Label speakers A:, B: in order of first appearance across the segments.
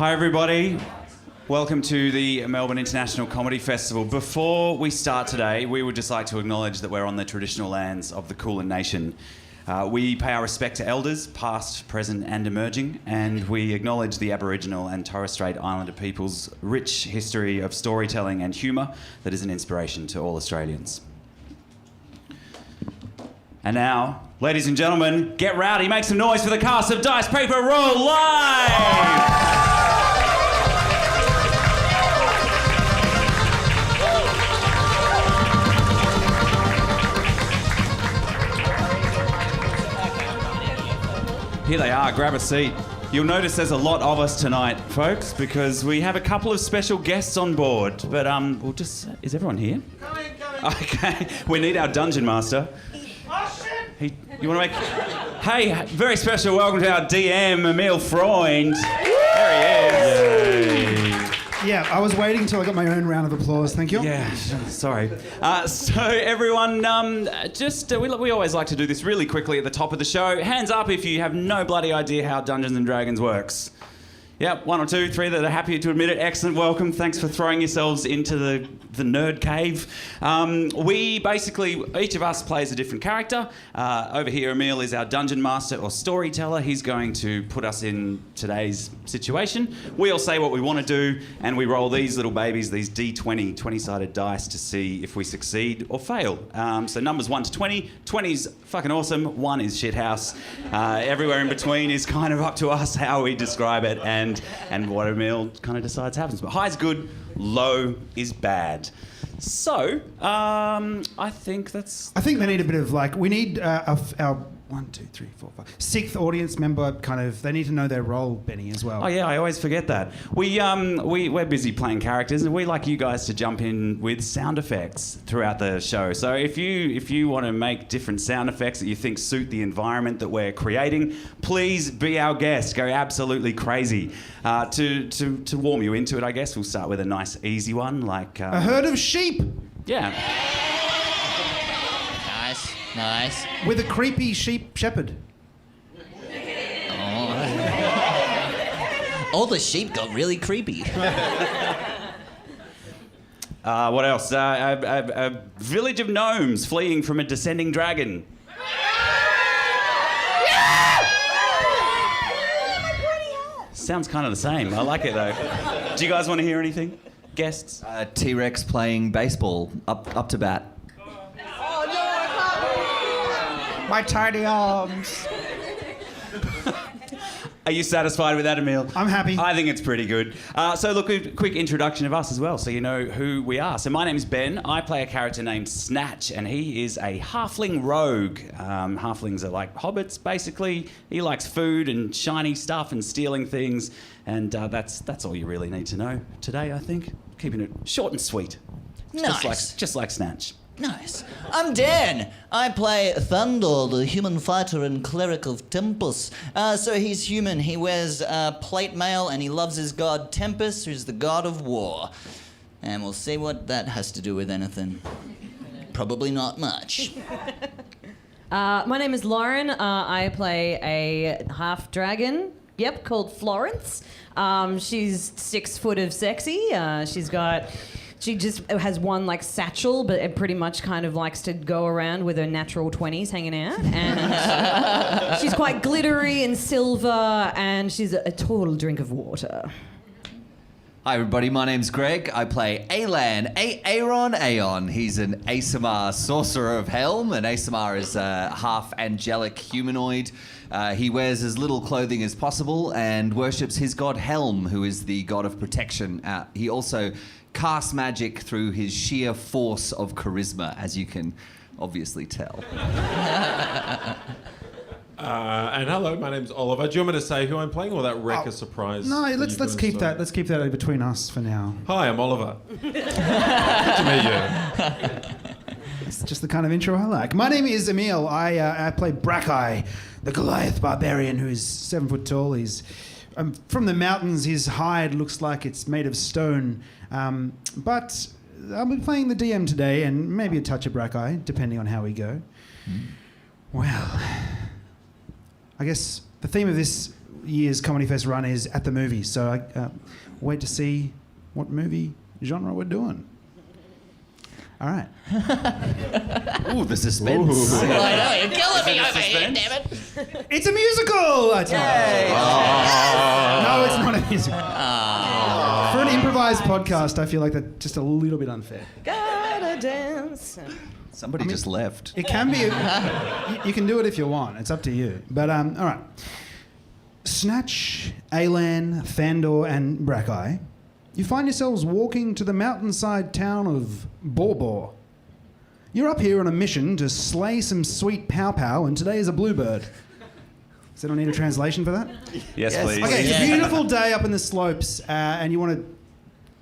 A: Hi everybody, welcome to the Melbourne International Comedy Festival. Before we start today, we would just like to acknowledge that we're on the traditional lands of the Kulin Nation. We pay our respect to elders, past, present and emerging, and we acknowledge the Aboriginal and Torres Strait Islander people's rich history of storytelling and humour that is an inspiration to all Australians. And now, ladies and gentlemen, get rowdy, make some noise for the cast of Dice Paper Roll Live! Here they are, grab a seat. You'll notice there's a lot of us tonight, folks, because we have a couple of special guests on board. But we'll just... Is everyone here?
B: Coming.
A: Okay, we need our dungeon master.
B: Oh, shit!
A: You want to make... Hey, very special welcome to our DM, Emil Freund. There he is. Yay.
B: Yeah, I was waiting until I got my own round of applause. Thank you.
A: Yeah, sorry. So everyone, we always like to do this really quickly at the top of the show. Hands up if you have no bloody idea how Dungeons and Dragons works. Yep, 1 or 2, 3 that are happy to admit it. Excellent, welcome. Thanks for throwing yourselves into the nerd cave. We basically, each of us plays a different character. Over here, Emil is our dungeon master or storyteller. He's going to put us in today's situation. We all say what we want to do, and we roll these little babies, these D20, 20-sided dice to see if we succeed or fail. So numbers 1 to 20. 20's fucking awesome. 1 is shithouse. Everywhere in between is kind of up to us how we describe it, and what Emil kind of decides happens. But high's good, low is bad. So, I think they need a bit of we need our 1, 2, 3, 4, 5, 6th audience member kind of. They need to know their role, Benny, as well. Oh yeah, I always forget that. We're busy playing characters, and we like you guys to jump in with sound effects throughout the show. So if you want to make different sound effects that you think suit the environment that we're creating, please be our guest. Go absolutely crazy. To warm you into it, I guess we'll start with a nice easy one, like
B: a herd of sheep.
A: Yeah.
C: Nice.
B: With a creepy sheep shepherd.
C: Oh, the sheep got really creepy.
A: What else? A village of gnomes fleeing from a descending dragon. Sounds kind of the same. I like it though. Do you guys want to hear anything? Guests?
D: T-Rex playing baseball up to bat.
B: My tiny arms.
A: Are you satisfied with that, Emil?
B: I'm happy.
A: I think it's pretty good. So look, a quick introduction of us as well, so you know who we are. So my name is Ben. I play a character named Snatch, and he is a halfling rogue. Halflings are like hobbits, basically. He likes food and shiny stuff and stealing things, and that's all you really need to know today, I think. Keeping it short and sweet.
C: Nice.
A: Just like Snatch.
C: Nice. I'm Dan. I play Thandor, the human fighter and cleric of Tempus. So he's human. He wears plate mail and he loves his god Tempus, who's the god of war. And we'll see what that has to do with anything. Probably not much.
E: My name is Lauren. I play a half dragon. Yep, called Florence. She's 6 foot of sexy. She just has one satchel, but it pretty much kind of likes to go around with her natural 20s hanging out. And she's quite glittery and silver, and she's a total drink of water.
D: Hi everybody, my name's Greg. I play Alan, Aaron Aeon. He's an Asamar sorcerer of Helm. An Asamar is a half angelic humanoid. He wears as little clothing as possible and worships his god Helm, who is the god of protection. He also casts magic through his sheer force of charisma, as you can obviously tell.
F: And hello, my name's Oliver. Do you want me to say who I'm playing, or that wreck a surprise?
B: No, let's keep that between us for now.
F: Hi, I'm Oliver. Good to meet you.
B: It's just the kind of intro I like. My name is Emil. I play Brakai, the Goliath barbarian who is 7 foot tall. He's from the mountains. His hide looks like it's made of stone. But I'll be playing the DM today, and maybe a touch of Brakai, depending on how we go. Well, I guess the theme of this year's Comedy Fest run is at the movies. So I wait to see what movie genre we're doing. All right.
D: Ooh, the suspense.
C: I know, you're killing me over here, damn it.
B: It's a musical! I tell you. No, it's not a musical. For an improvised podcast, I feel like that's just a little bit unfair.
E: Gotta dance.
D: Somebody just left.
B: It can be. You can do it if you want. It's up to you. But, all right. Snatch, Alan, Thandor, and Brakai, you find yourselves walking to the mountainside town of Borbor. You're up here on a mission to slay some sweet pow-pow, and today is a bluebird. Does anyone need a translation for that?
A: Yes, please.
B: Okay, it's a beautiful day up in the slopes, and you want to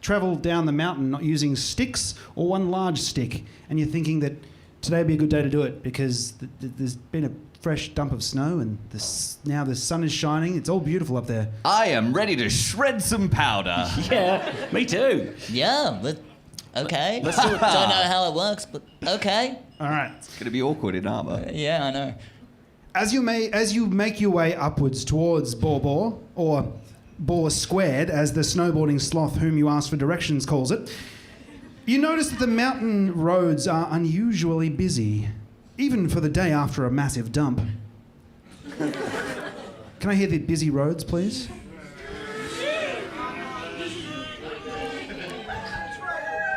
B: travel down the mountain not using sticks or one large stick, and you're thinking that today would be a good day to do it because there's been a fresh dump of snow, and now the sun is shining. It's all beautiful up there.
D: I am ready to shred some powder.
A: Yeah, me too.
C: Yeah, but okay.
A: Let's do it.
C: Don't know how it works, but okay.
B: All right.
D: It's going to be awkward in armour.
C: Yeah, I know.
B: As you make your way upwards towards Borbor, or Bor Squared, as the snowboarding sloth whom you asked for directions calls it, you notice that the mountain roads are unusually busy, even for the day after a massive dump. Can I hear the busy roads, please?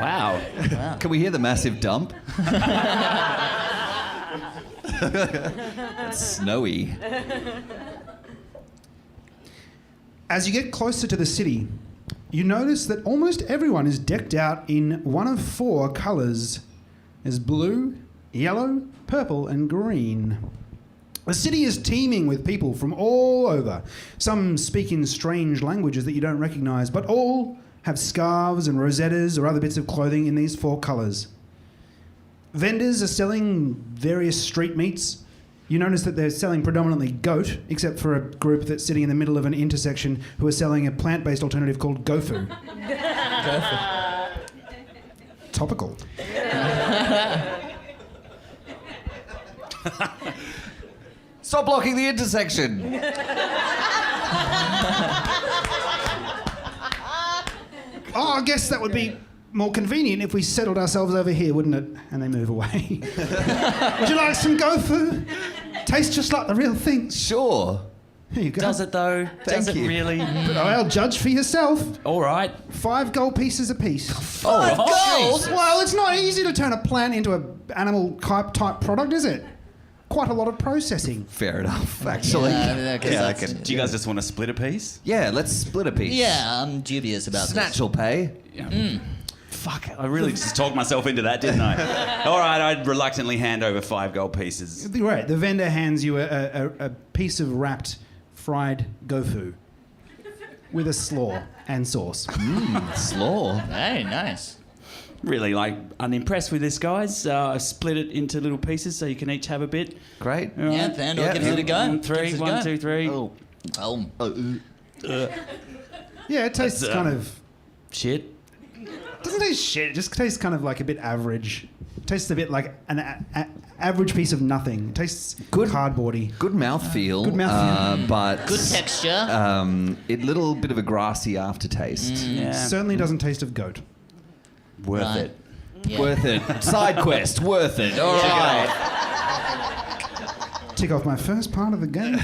A: Wow.
D: Can we hear the massive dump? It's snowy.
B: As you get closer to the city, you notice that almost everyone is decked out in one of 4 colours. There's blue, yellow, purple and green. The city is teeming with people from all over. Some speak in strange languages that you don't recognise, but all have scarves and rosettas or other bits of clothing in these 4 colours. Vendors are selling various street meats. You notice that they're selling predominantly goat, except for a group that's sitting in the middle of an intersection who are selling a plant-based alternative called gofu. Topical.
D: Stop blocking the intersection.
B: Oh, I guess that would be more convenient if we settled ourselves over here, wouldn't it? And they move away. Would you like some gofu? Tastes just like the real thing.
D: Sure.
B: Here you go.
A: Does it though? Does it
D: you.
A: really?
B: But I'll judge for yourself.
A: All right.
B: 5 gold pieces apiece.
A: Oh,
C: gold?
B: Well, it's not easy to turn a plant into an animal type product, is it? Quite a lot of processing.
D: Fair enough, actually.
C: Yeah,
D: I can.
A: Do you guys just want to split a piece?
D: Yeah, let's split a piece.
C: Yeah, I'm dubious about
D: Snatch
C: this.
D: will pay.
A: Fuck, I really just talked myself into that, didn't I? All right, I'd reluctantly hand over 5 gold pieces.
B: Right, the vendor hands you a piece of wrapped fried gofu with a slaw and sauce.
D: Slaw.
C: Hey, nice.
A: Really, unimpressed with this, guys. I've split it into little pieces so you can each have a bit.
D: Great.
A: All right.
C: Yeah, Thandor
D: Yeah.
C: gives it a go.
A: 1, 3,
C: Gives it a
A: 1,
C: go.
A: 2, 3.
C: Oh.
B: Yeah, it tastes
A: That's,
B: kind of...
A: Shit.
B: Doesn't taste shit. It just tastes kind of like a bit average. It tastes a bit like an average piece of nothing. It tastes
D: Good.
B: cardboardy.
D: Good mouthfeel.
B: Good mouthfeel.
D: But
C: Good texture.
D: a little bit of a grassy aftertaste.
A: Yeah.
B: Certainly doesn't taste of goat.
A: Worth
C: Right.
A: it.
C: Yeah.
D: Worth it. Side quest. Worth it. All right.
B: Tick off my first part of the game.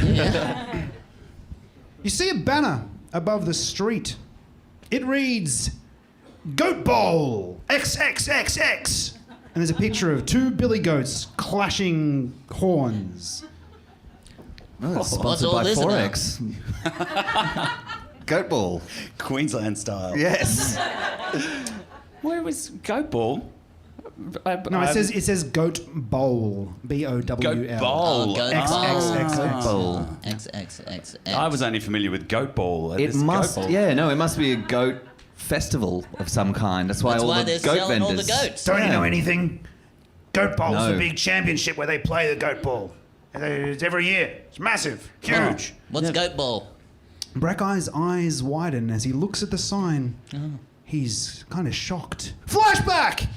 B: You see a banner above the street. It reads, Goat Bowl XXXX. And there's a picture of 2 billy goats clashing horns.
D: Oh, it's
C: What's
D: sponsored
C: all
D: by
C: this about?
D: Forex. Goat ball.
A: Queensland style.
D: Yes.
A: Where was Goat Ball?
B: No, it says Goat Bowl. B-O-W-L.
A: Goat Bowl.
C: Oh, Goat
B: XXXX.
D: Bowl.
C: XXXX.
A: I was only familiar with Goat Ball.
D: It must. Yeah. No. It must be a goat festival of some kind. That's why
C: That's
D: all
C: why
D: the
C: they're
D: goat
C: selling
D: vendors.
C: all the goats.
B: Don't you know anything? Goat Bowl's
D: No.
B: the big championship where they play the Goat Ball. It's every year. It's massive. Huge.
C: What's goat ball?
B: Brackai's eyes widen as he looks at the sign. He's kind of shocked. Flashback!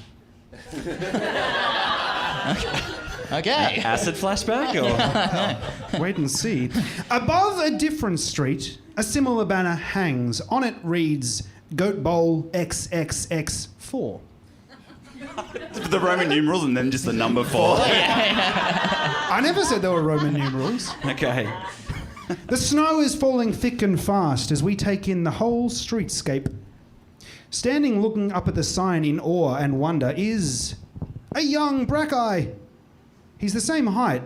C: Okay.
A: Acid flashback? Or?
B: Wait and see. Above a different street, a similar banner hangs. On it reads Goat Bowl XXX4.
A: The Roman numerals and then just the number 4.
B: I never said there were Roman numerals.
A: Okay.
B: The snow is falling thick and fast as we take in the whole streetscape. Standing looking up at the sign in awe and wonder is a young Brakai. He's the same height,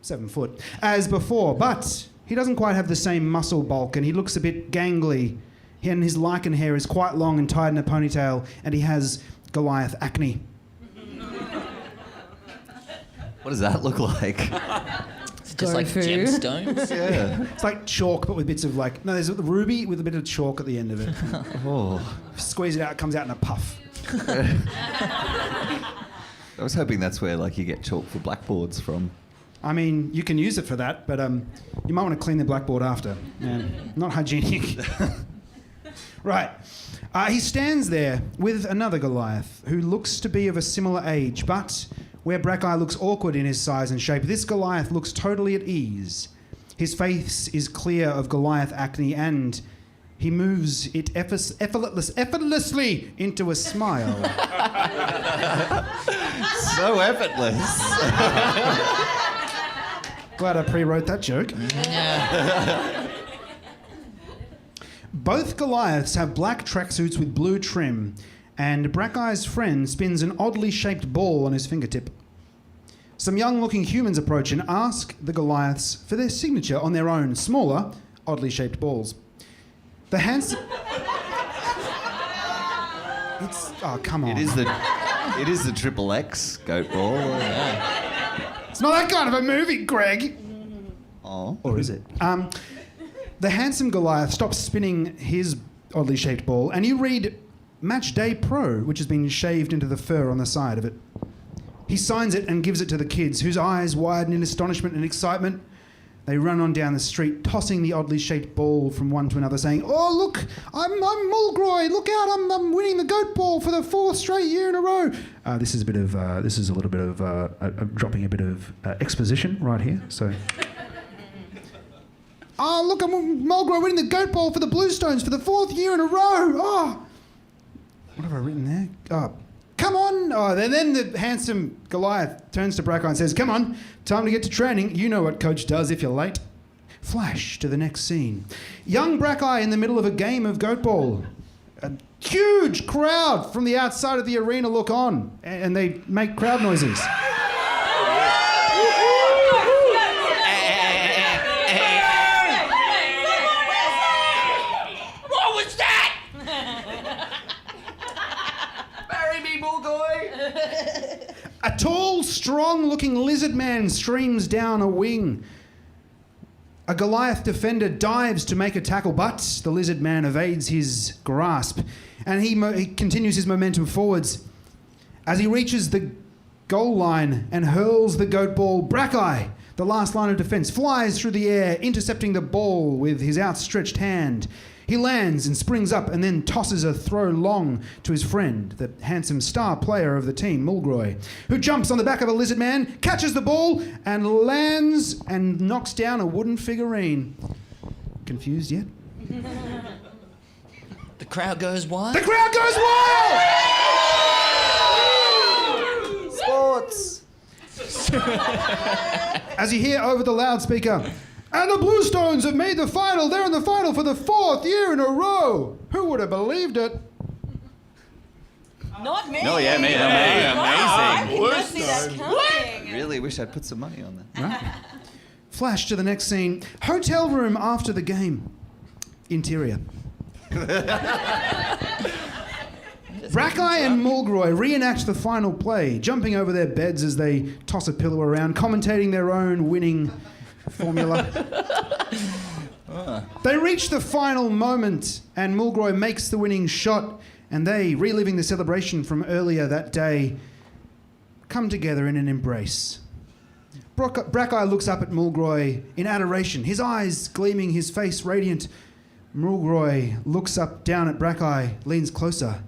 B: 7 foot, as before, but he doesn't quite have the same muscle bulk and he looks a bit gangly. And his lichen hair is quite long and tied in a ponytail, and he has Goliath acne.
D: What does that look like?
C: Just like
E: Tofu.
C: gemstones.
D: Yeah.
B: It's like chalk, but with bits of like... No, there's a ruby with a bit of chalk at the end of it.
D: Oh.
B: Squeeze it out, it comes out in a puff.
D: I was hoping that's where like you get chalk for blackboards from.
B: I mean, you can use it for that, but you might want to clean the blackboard after. Yeah, not hygienic. Right. He stands there with another Goliath who looks to be of a similar age, but where Brakai looks awkward in his size and shape, this Goliath looks totally at ease. His face is clear of Goliath acne and he moves it effortlessly into a smile.
D: So effortless.
B: Glad I pre-wrote that joke. Both Goliaths have black tracksuits with blue trim, and Brakai's friend spins an oddly shaped ball on his fingertip. Some young-looking humans approach and ask the Goliaths for their signature on their own, smaller, oddly shaped balls. The handsome... Oh, come on.
D: It is the triple X goat ball.
B: It's not that kind of a movie, Greg!
D: Oh.
B: Or is it? The handsome Goliath stops spinning his oddly shaped ball, and you read Match Day Pro, which has been shaved into the fur on the side of it. He signs it and gives it to the kids, whose eyes widen in astonishment and excitement. They run on down the street, tossing the oddly shaped ball from one to another, saying, "Oh, look, I'm Mulgroy. Look out, I'm winning the goat ball for the 4th straight year in a row." This is a little bit of dropping a bit of exposition right here. So. Oh, look, I'm Mulgroy winning the goat ball for the Bluestones for the 4th year in a row. Oh, what have I written there? Oh, come on. Oh, then the handsome Goliath turns to Brakai and says, "Come on, time to get to training. You know what coach does if you're late." Flash to the next scene. Young Brakai in the middle of a game of goat ball. A huge crowd from the outside of the arena look on, and they make crowd noises. A tall, strong-looking lizard man streams down a wing. A Goliath defender dives to make a tackle, but the lizard man evades his grasp, and he continues his momentum forwards. As he reaches the goal line and hurls the goat ball, Brakai, the last line of defence, flies through the air, intercepting the ball with his outstretched hand. He lands and springs up and then tosses a throw long to his friend, the handsome star player of the team, Mulgroy, who jumps on the back of a lizard man, catches the ball, and lands and knocks down a wooden figurine. Confused yet?
C: The crowd goes wild.
B: The crowd goes wild!
D: Sports.
B: As you hear over the loudspeaker, "And the Bluestones have made the final. They're in the final for the 4th year in a row. Who would have believed it?"
E: Not me.
A: Oh, yeah, me.
E: I
A: Amazing.
E: did not see that coming.
D: Really wish I'd put some money on that.
B: Flash to the next scene. Hotel room after the game. Interior. Brakai and Mulgroy reenact the final play, jumping over their beds as they toss a pillow around, commentating their own winning formula. They reach the final moment, and Mulgroy makes the winning shot, and they, reliving the celebration from earlier that day, come together in an embrace. Brakai looks up at Mulgroy in adoration, his eyes gleaming, his face radiant. Mulgroy looks up down at Brakai, leans closer,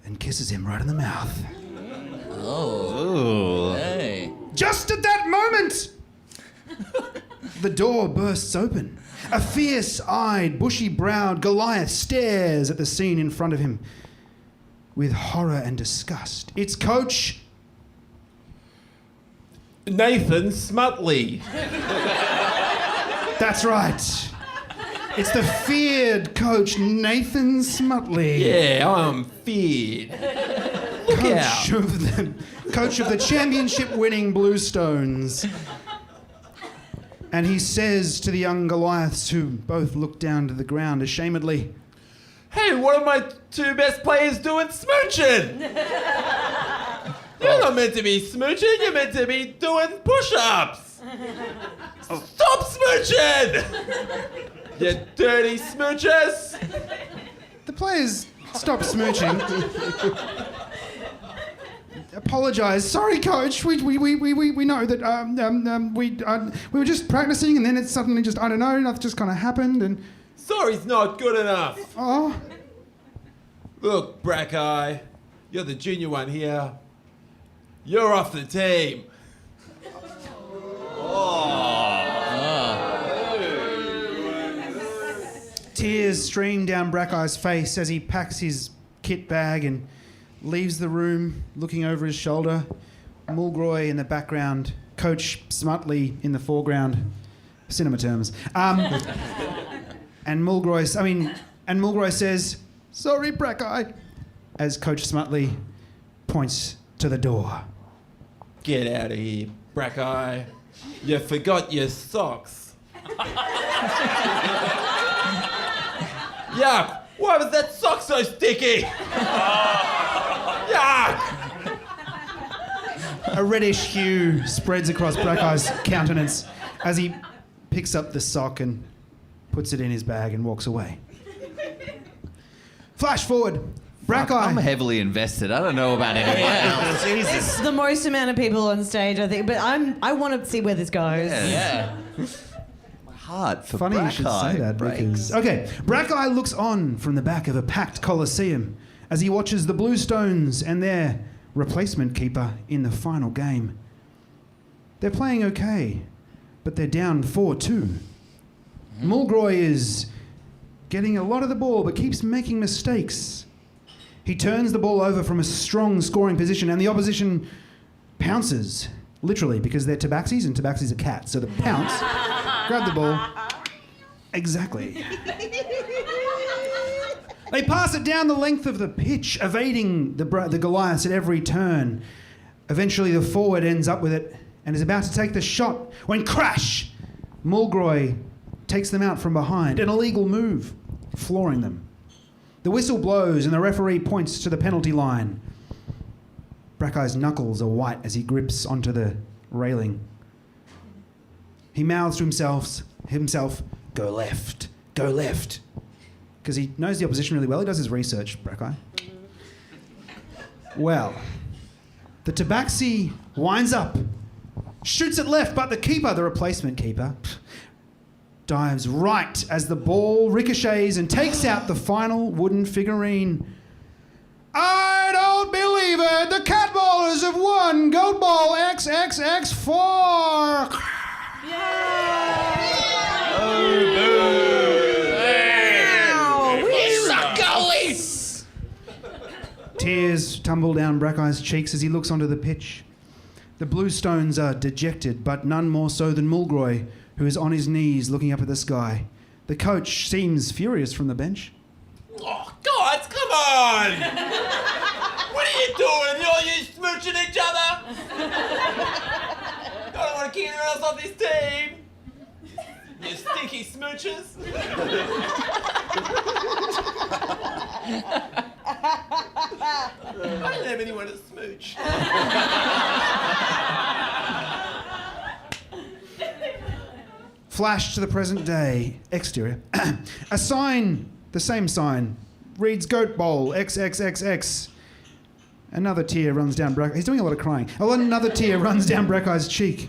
B: and kisses him right in the mouth.
C: Oh. Hey.
B: Just at that moment, the door bursts open. A fierce-eyed, bushy-browed Goliath stares at the scene in front of him with horror and disgust. It's Coach...
F: Nathan Smutley.
B: That's right. It's the feared Coach Nathan Smutley.
F: Yeah, I'm feared. Look out.
B: Coach of the championship-winning Bluestones. And he says to the young Goliaths, who both look down to the ground ashamedly,
F: Hey, what are my two best players doing smooching? You're not meant to be smooching, you're meant to be doing push-ups. Stop smooching! You dirty smoochers!
B: the players stop smooching. Apologise. Sorry, Coach. We know that we were just practicing, and then it suddenly just nothing just kind of happened, and
F: Sorry's not good enough.
B: oh,
F: Look, Brakai, you're the junior one here. You're off the team.
B: tears stream down Brakai's face as he packs his kit bag and leaves the room, looking over his shoulder. Mulgroy in the background, Coach Smutley in the foreground, cinema terms. And Mulgroy says, "Sorry, Brakai," as Coach Smutley points to the door.
F: Get out of here, Brakai. You forgot your socks. Yuck! Why was that sock so sticky? Yuck!
B: A reddish hue spreads across Brakai's countenance as he picks up the sock and puts it in his bag and walks away. Flash forward. Brakai.
D: I'm heavily invested. I don't know about anyone else. Jesus.
E: It's the most amount of people on stage, I think. But I want to see where this goes.
D: Yeah. My heart for
B: Funny you should say that because... Okay, Brakai looks on from the back of a packed coliseum as he watches the Bluestones and their replacement keeper in the final game. They're playing okay, but they're down 4-2. Mulgroy is getting a lot of the ball but keeps making mistakes. He turns the ball over from a strong scoring position and the opposition pounces, literally, because they're tabaxis and tabaxis are cats. So the pounce, grab the ball. Exactly. They pass it down the length of the pitch, evading the Goliaths at every turn. Eventually the forward ends up with it and is about to take the shot when crash! Mulgroy takes them out from behind. An illegal move, flooring them. The whistle blows and the referee points to the penalty line. Brakai's knuckles are white as he grips onto the railing. He mouths to himself, "Go left, go left." Because he knows the opposition really well. He does his research, Brakai. Well, the tabaxi winds up, shoots it left, but the keeper, the replacement keeper, dives right as the ball ricochets and takes out the final wooden figurine. I don't believe it! The Catballers have won! Goat Ball XXX4! Tears tumble down Brakai's cheeks as he looks onto the pitch. The Bluestones are dejected, but none more so than Mulgroy, who is on his knees looking up at the sky. The coach seems furious from the bench.
F: Oh, guys, come on! What are you doing? You're you smooching each other? I don't want to keep anyone else on this team. You stinky smoochers. I don't have anyone to smooch.
B: Flash to the present day. Exterior. A sign, the same sign, reads Goat Bowl XXXX. Another tear runs down Brakai. He's doing a lot of crying. Another tear runs down Brakai's cheek.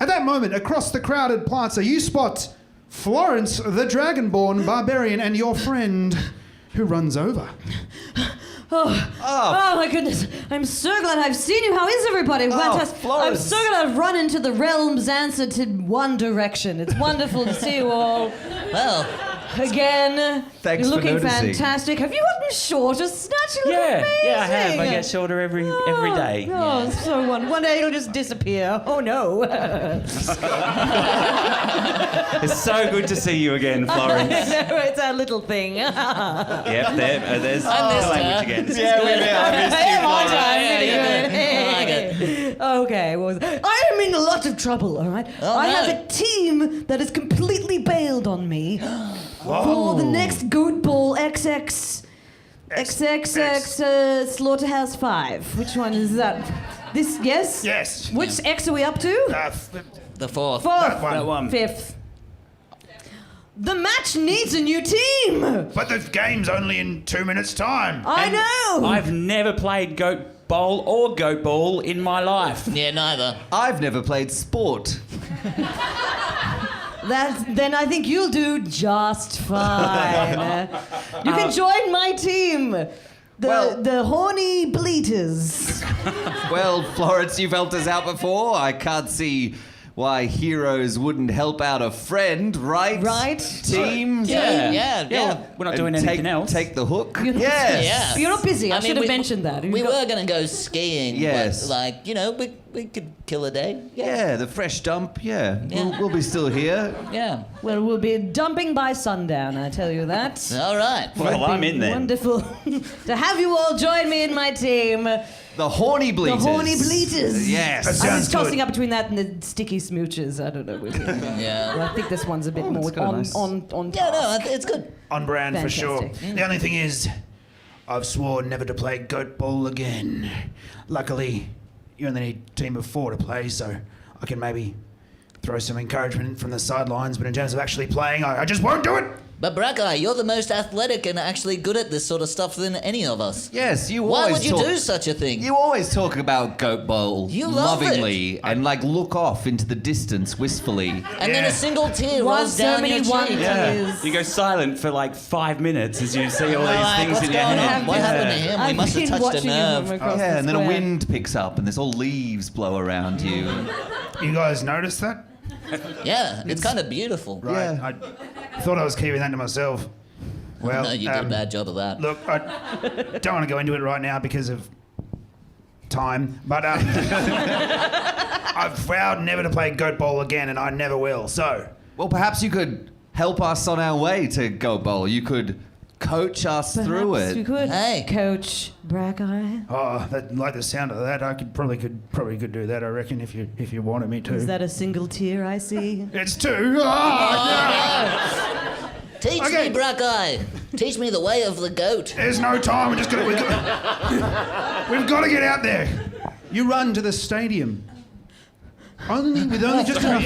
B: At that moment, across the crowded plaza, you spot Florence, the Dragonborn barbarian, and your friend, who runs over.
E: Oh my goodness. I'm so glad I've seen you. How is everybody? Fantastic. I'm
D: Florence.
E: so glad I've run into the realm's answer to One Direction. It's wonderful to see you all.
C: Well,
E: Again.
D: Thanks
E: You're
D: for
E: looking
D: noticing.
E: fantastic. Have you gotten shorter, Snatch? You look amazing.
A: Yeah, I have. I get shorter every day.
E: Oh, it's so wonderful. One day it'll just disappear. Oh no.
A: It's so good to see you again, Florence.
E: No, it's a little thing.
A: Yep, there's the
C: I missed
A: language
C: her.
A: again.
D: Yeah, I missed you,
E: My
D: Florence.
E: time, really
C: yeah,
E: good. Okay, what was it? I am in a lot of trouble, all right?
C: Oh,
E: I
C: no.
E: have a team that has completely bailed on me for the next Goat Ball XXX Slaughterhouse 5. Which one is that? This, yes?
B: Yes.
E: Which X are we up to?
C: the fourth.
E: Fourth.
B: That
A: one.
E: Fifth. The match needs a new team.
B: But the game's only in 2 minutes' time.
E: I know.
A: I've never played Goat Bowl or Goat Ball in my life.
C: Yeah, neither.
D: I've never played sport.
E: Then I think you'll do just fine. You can join my team. The horny bleaters.
D: Well, Florence, you've helped us out before. I can't see why heroes wouldn't help out a friend, right?
E: Right.
D: Team?
C: Yeah.
A: We're not
D: And
A: doing anything else.
D: Take the hook?
E: You're not-
D: Yes.
C: Yeah.
E: You're not busy. I
C: I mean,
E: should have
C: we-
E: mentioned that.
C: We were going to go skiing.
D: Yes.
C: But, like, you know, we could kill a day.
D: Yeah, the fresh dump, yeah.
C: Yeah.
D: We'll be still here.
C: Yeah.
E: Well, we'll be dumping by sundown, I tell you that.
C: All right.
A: Well, I'm in then.
E: Wonderful to have you all join me in my team.
D: The horny
E: The
D: bleaters.
E: horny bleaters.
D: Yes.
B: That
E: I was
B: sounds
E: tossing
B: good.
E: up between that and the sticky smooches. I don't know.
C: Yeah.
E: I think this one's a bit more
D: it's got a nice-
E: on
C: Yeah, no,
E: task.
C: it's good.
B: On brand for sure.
E: Fantastic.
B: The only thing is, I've sworn never to play Goat Ball again. Luckily, you only need a team of 4 to play, so I can maybe throw some encouragement from the sidelines, but in terms of actually playing, I just won't do it!
C: But Brakai, you're the most athletic and actually good at this sort of stuff than any of us.
D: Yes, you
C: Why
D: always
C: would you
D: talk,
C: do such a thing?
D: You always talk about Goat Bowl
C: You love
D: lovingly and like look off into the distance wistfully.
C: And then
B: Yeah.
C: a single tear
E: One
C: rolls
E: so
C: down
E: many
C: your cheek.
E: wonders.
A: Yeah. You go silent for like 5 minutes as you see all these
C: Like,
A: things
C: what's
A: in your
C: going
A: head.
C: on? What happened to him? We
E: I've
C: must have
E: been
C: touched a
E: watching him
C: nerve.
E: from across the
D: Yeah, and then a
E: square.
D: wind picks up and there's all leaves blow around you.
B: You guys notice that?
C: Yeah, it's kind of beautiful.
B: Right.
D: Yeah.
B: I thought I was keeping that to myself. Well,
C: No, you did a bad job of that.
B: Look, I don't want to go into it right now because of time, but I've vowed never to play Goat Bowl again, and I never will. So,
D: Well, perhaps you could help us on our way to Goat Bowl. You could coach us through
E: Perhaps you
D: it.
E: could,
C: Hey.
E: Coach Brakai.
B: like the sound of that. I probably could do that. I reckon if you wanted me to.
E: Is that a single tear I see?
B: It's 2.
C: Teach
B: Okay.
C: me, Brakai. Teach me the way of the goat.
B: There's no time. We've got to get out there. You run to the stadium. With only just enough.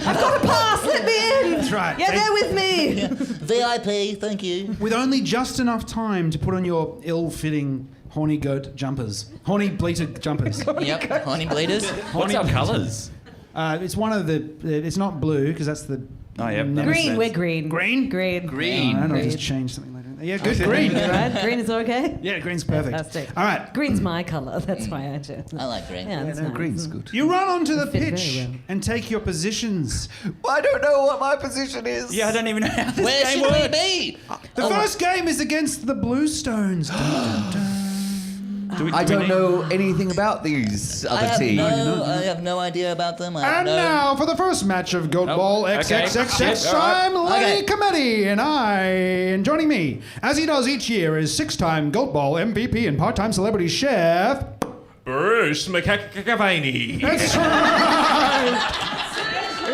E: I've got a pass, let me in!
B: That's right.
E: Yeah, they're with me!
C: VIP, thank you.
B: With only just enough time to put on your ill-fitting horny goat jumpers, horny bleated jumpers.
C: Yep, honey bleeders.
A: What's our colours?
B: It's one of the. It's not blue because that's the.
A: Oh, yeah, that
B: never
A: makes
E: Green,
A: sense.
E: we're green.
B: Green?
E: Green.
D: Green.
B: All right, I'll
E: Green.
B: just change something later. Yeah, good. Green.
E: Right? Green is okay?
B: Yeah, green's perfect.
E: Fantastic.
B: All right.
E: Green's my colour, that's why I chose.
C: I like green.
E: Yeah, that's
D: No,
E: nice.
D: green's good.
B: You run onto the
E: Fit very
B: pitch
E: well.
B: and take your positions.
D: I don't know what my position is.
A: Yeah, I don't even know how this
C: Where
A: game
C: should we
A: works.
C: be?
B: The first game is against the Bluestones. Dun, dun, dun.
D: I don't know anything about these other teams.
C: I have no idea about them. I have
B: And
C: no...
B: now for the first match of Goat Ball
A: okay.
B: XXXX,
A: Shit, all right.
B: I'm Lenny
C: Okay.
B: Comedy, and joining me, as he does each year, is 6-time Goat Ball MVP and part-time celebrity chef.
F: Bruce McCavaney.
B: That's right.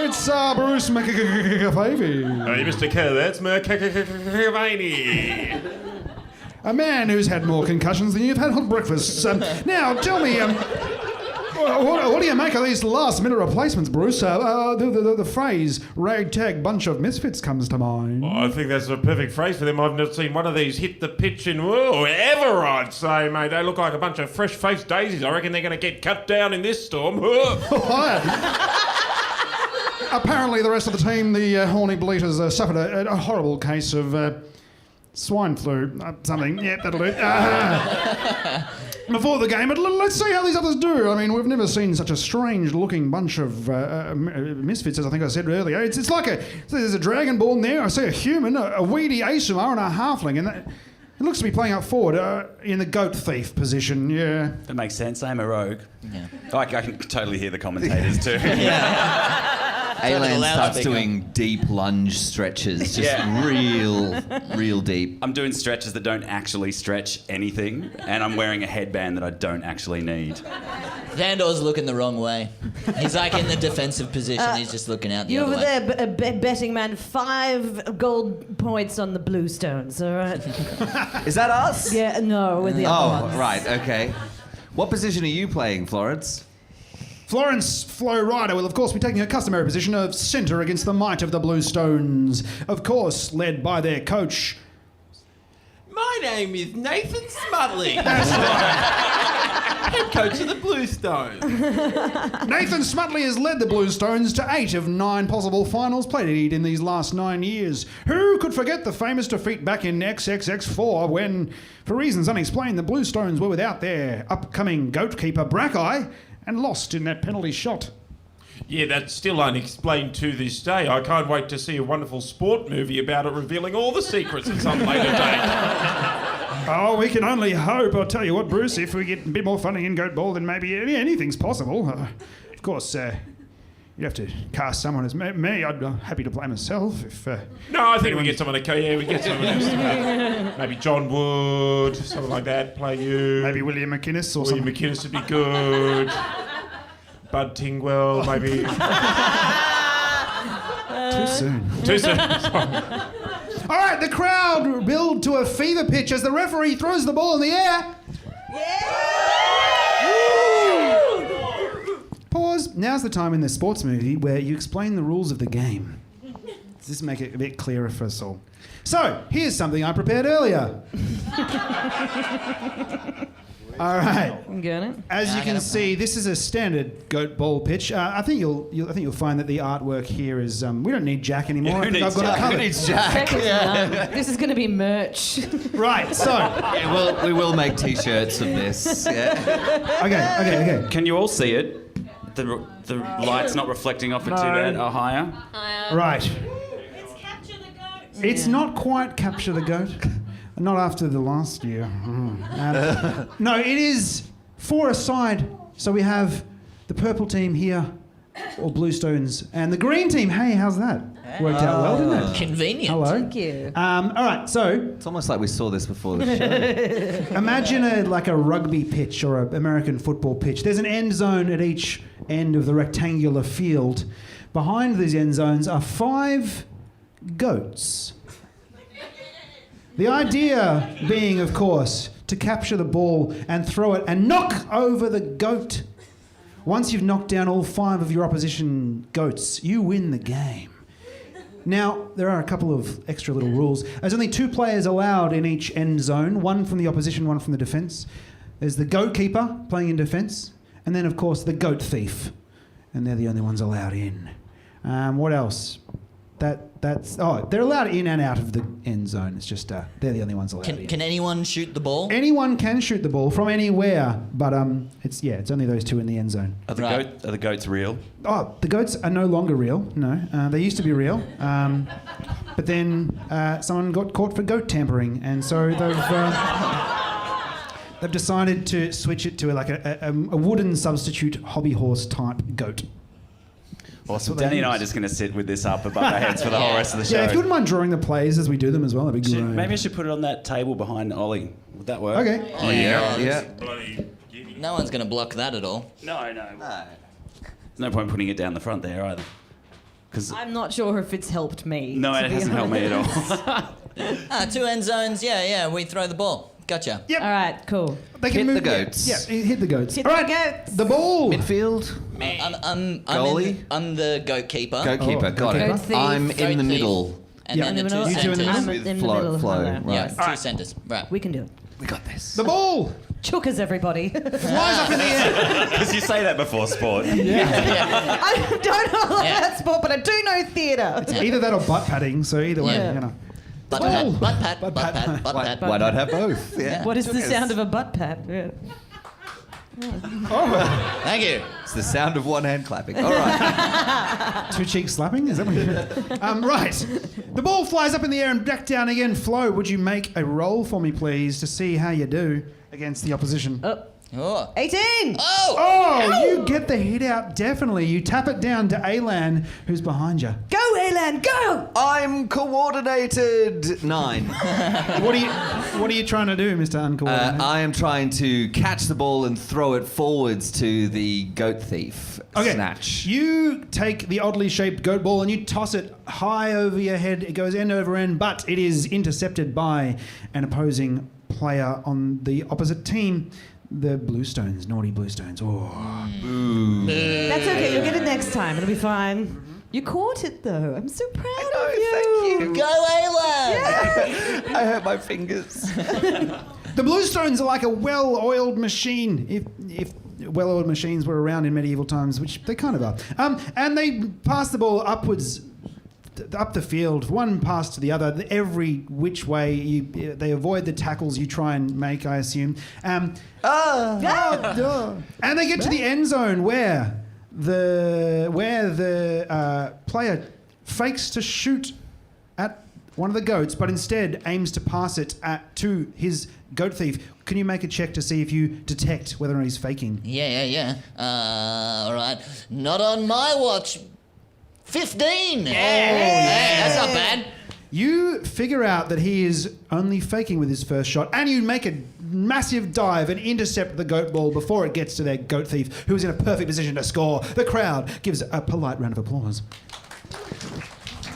B: It's Bruce McAfee,
F: Hey, Mr. Kerr, that's McCavaney.
B: a man who's had more concussions than you've had hot breakfasts. Now, tell me, what do you make of these last-minute replacements, Bruce? The phrase "ragtag bunch of misfits" comes to mind.
F: I think that's a perfect phrase for them. I've not seen one of these hit the pitch in ever, I'd say, mate. They look like a bunch of fresh-faced daisies. I reckon they're going to get cut down in this storm.
B: Apparently, the rest of the team, the horny bleaters, suffered a horrible case of swine flu, something. Yeah, that'll do. Before the game, but let's see how these others do. I mean, we've never seen such a strange-looking bunch of misfits, as I think I said earlier. It's like there's a dragonborn there. I see a human, a weedy Asimar, and a halfling, and it looks to be playing up forward in the goat thief position. Yeah,
A: That makes sense. I'm a rogue.
C: Yeah.
A: I can totally hear the commentators too.
D: Alan
C: loud
D: starts
C: speaker.
D: doing deep lunge stretches, just real deep.
A: I'm doing stretches that don't actually stretch anything, and I'm wearing a headband that I don't actually need.
C: Thandor's looking the wrong way. He's like in the defensive position. He's just looking out the
E: You
C: other
E: over
C: way.
E: there, betting man, 5 gold points on the blue stones, all right?
D: Is that us?
E: Yeah, no, with the other ones.
D: Oh, right, okay. What position are you playing, Florence?
B: Florence Flow Rider will, of course, be taking her customary position of centre against the might of the Blue Stones. Of course, led by their coach.
F: My name is Nathan Smudley. Head coach of the Blue Stones.
B: Nathan Smutley has led the Blue Stones to 8 of 9 possible finals played in these last 9 years. Who could forget the famous defeat back in XXX4 when, for reasons unexplained, the Blue Stones were without their upcoming goatkeeper Brakai and lost in that penalty shot.
G: Yeah, that's still unexplained to this day. I can't wait to see a wonderful sport movie about it revealing all the secrets at some later date.
B: Oh, we can only hope. I'll tell you what, Bruce, if we get a bit more funding in Goat Ball, then maybe anything's possible. Of course, you have to cast someone as me. I'd be happy to play myself if...
G: No, I think we get someone to... Yeah, we get someone else. Maybe John Wood, something like that, play you.
B: maybe William McInnes or
G: William
B: something.
G: McInnes would be good. Bud Tingwell, maybe.
B: Too soon.
G: Too soon.
B: All right, the crowd build to a fever pitch as the referee throws the ball in the air. Pause. Now's the time in the sports movie where you explain the rules of the game. Does this make it a bit clearer for us all? So, here's something I prepared earlier. All right.
E: Got it?
B: As you can see, this is a standard goat ball pitch. I think you'll find that the artwork here is. We don't need Jack anymore. I think I've got it covered.
D: Who needs Jack?
E: Second to none. This is going to be merch.
B: Right. So,
D: Yeah, we will make T-shirts of this. Yeah.
B: okay.
A: Can you all see it? The light's not reflecting off it too bad. Oh, higher.
B: Right.
H: It's capture the goat.
B: It's not quite capture the goat. Not after the last year. No, it is 4 aside. So we have the purple team here, or Blue Stones, and the green team. Hey, how's that? Worked out well, didn't it?
C: Convenient.
B: Hello.
E: Thank you.
B: All right, so
D: It's almost like we saw this before the show.
B: imagine a rugby pitch or an American football pitch. There's an end zone at each end of the rectangular field. Behind these end zones are 5 goats. The idea being, of course, to capture the ball and throw it and knock over the goat. Once you've knocked down all 5 of your opposition goats, you win the game. Now, there are a couple of extra little rules. There's only 2 players allowed in each end zone, one from the opposition, one from the defence. There's the goat keeper playing in defence, and then, of course, the goat thief. And they're the only ones allowed in. What else? They're allowed in and out of the end zone. It's just they're the only ones allowed in.
C: Can anyone shoot the ball?
B: Anyone can shoot the ball from anywhere, but it's only those 2 in the end zone.
A: Are the goats real?
B: Oh, the goats are no longer real. No, they used to be real, but then someone got caught for goat tampering, and so they've decided to switch it to a wooden substitute hobby horse type goat.
A: Awesome.
B: what they
A: Danny and I are
B: use.
A: just going to sit with this up above our heads for the whole rest of the show.
B: Yeah, if you wouldn't mind drawing the plays as we do them as well, that'd be great.
A: Maybe I should put it on that table behind Ollie. Would that work?
B: Okay.
C: Oh, yeah.
D: Yeah.
G: Bloody giddy.
C: No one's going to block that at all.
A: No. There's no point putting it down the front there either. Because
E: I'm not sure if it's helped me.
A: no,
E: to
A: it
E: be
A: hasn't helped me at
E: honest.
A: all.
C: 2 end zones. Yeah. We throw the ball. Gotcha.
B: Yep.
E: All right, cool.
B: They can
D: Hit
B: move
D: the goats.
B: Yeah, hit the goats.
E: Hit
B: All
E: the
B: right,
E: goats.
B: the ball.
D: Midfield.
C: I'm
D: Goalie?
C: I'm the goat keeper.
D: Goalkeeper.
B: Oh,
D: Got
B: goat
D: it.
E: thief.
D: I'm
C: Goat
D: in the
C: thief.
D: middle.
C: And
B: Yeah.
C: then the
E: In the
C: 2
E: middle,
B: You two in the
C: centers.
E: I'm
B: middle?
E: in the
D: Flow-
E: middle.
D: flow,
E: Hello.
D: right.
C: Yeah, 2 centers. Right.
E: We can do it.
D: We got this.
B: The ball
E: Chookers, everybody.
B: flies up in the air.
A: Because you say that before sport.
E: I don't know
C: Yeah.
E: that sport, but I do know theatre.
B: Either that or butt padding. So either way,
E: Yeah.
B: you know.
C: Butt
B: ball.
C: pat, butt pat,
B: Butt
C: butt
B: pat.
C: pat, butt pat.
D: Why not have both? Yeah.
E: What is the sound of a butt pat? Yeah.
C: Thank you.
D: It's the sound of one hand clapping. All right.
B: Two cheeks slapping? Is that what you're right. The ball flies up in the air and back down again. Flo, would you make a roll for me, please, to see how you do against the opposition?
C: Oh.
E: 18!
B: Oh, you get the hit out, definitely. You tap it down to Alan, who's behind you.
E: Go, Alan, go!
D: I'm coordinated. 9.
B: What are you trying to do, Mr. Uncoordinated?
D: I am trying to catch the ball and throw it forwards to the goat thief.
B: Okay.
D: Snatch.
B: You take the oddly shaped goat ball and you toss it high over your head. It goes end over end, but it is intercepted by an opposing player on the opposite team. The Bluestones, naughty Bluestones. Oh.
E: That's okay, you'll get it next time. It'll be fine. You caught it, though. I'm so proud of you.
D: Thank you.
C: Go, Ayla!
D: I hurt my fingers.
B: The Bluestones are like a well-oiled machine. If well-oiled machines were around in medieval times, which they kind of are. And they pass the ball upwards, up the field, one pass to the other, every which way. They avoid the tackles you try and make, I assume. And they get to the end zone where the player fakes to shoot at one of the goats, but instead aims to pass it to his goat thief. Can you make a check to see if you detect whether or not he's faking?
C: Yeah. All right. Not on my watch. 15. Hey, that's not bad.
B: You figure out that he is only faking with his first shot, and you make a massive dive and intercept the goat ball before it gets to their goat thief, who is in a perfect position to score. The crowd gives a polite round of applause.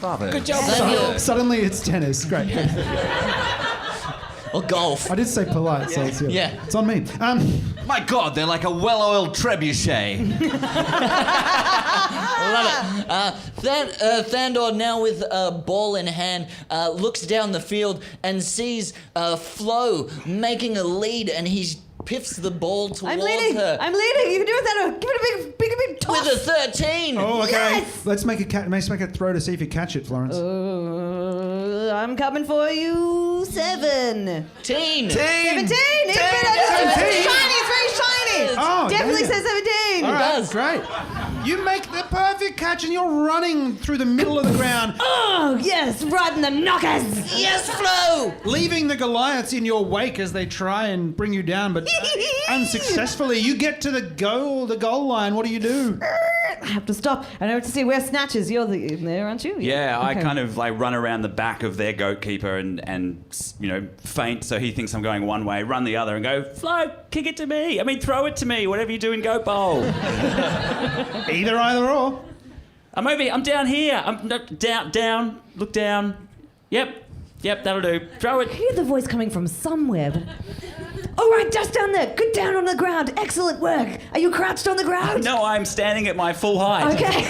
D: Bravo.
C: Good job.
B: Suddenly it's tennis. Great.
C: Or golf.
B: I did say polite, so it's,
C: Yeah.
B: it's on me.
D: My God, they're like a well-oiled trebuchet.
C: Love it. Thandor, now with a ball in hand, looks down the field and sees Flo making a lead, and he piffs the ball towards
E: I'm leading.
C: her.
E: I'm leading. You can do it, Thandor. Give it a big toss.
C: With a 13.
B: Oh, okay.
E: Yes!
B: Let's make a throw to see if you catch it, Florence.
E: I'm coming for you. 7.
C: Teen.
E: 17.
B: 17.
E: It's shiny. It's very shiny.
B: Oh,
E: Definitely
B: dang it.
E: says 17.
B: All right,
C: does.
B: great. You make the perfect catch and you're running through the middle of the ground,
E: Oh, yes. Right in the knockers.
C: Yes, Flo.
B: leaving the Goliaths in your wake as they try and bring you down, but unsuccessfully. You get to the goal line. What do you do?
E: I have to stop. I have to see where Snatch is. You're there, aren't you?
A: Yeah, I
E: Okay.
A: kind of like run around the back of their goat keeper and faint so he thinks I'm going one way, run the other and go, Flo, kick it to me. I mean, throw it to me, whatever you do in goat bowl.
B: Either or.
A: I'm over here. I'm down here. I'm down. Look down. Yep, that'll do. Throw
E: I
A: it.
E: hear the voice coming from somewhere, but... All right, just down there. Good down on the ground. Excellent work. Are you crouched on the ground?
A: No, I'm standing at my full height.
E: Okay.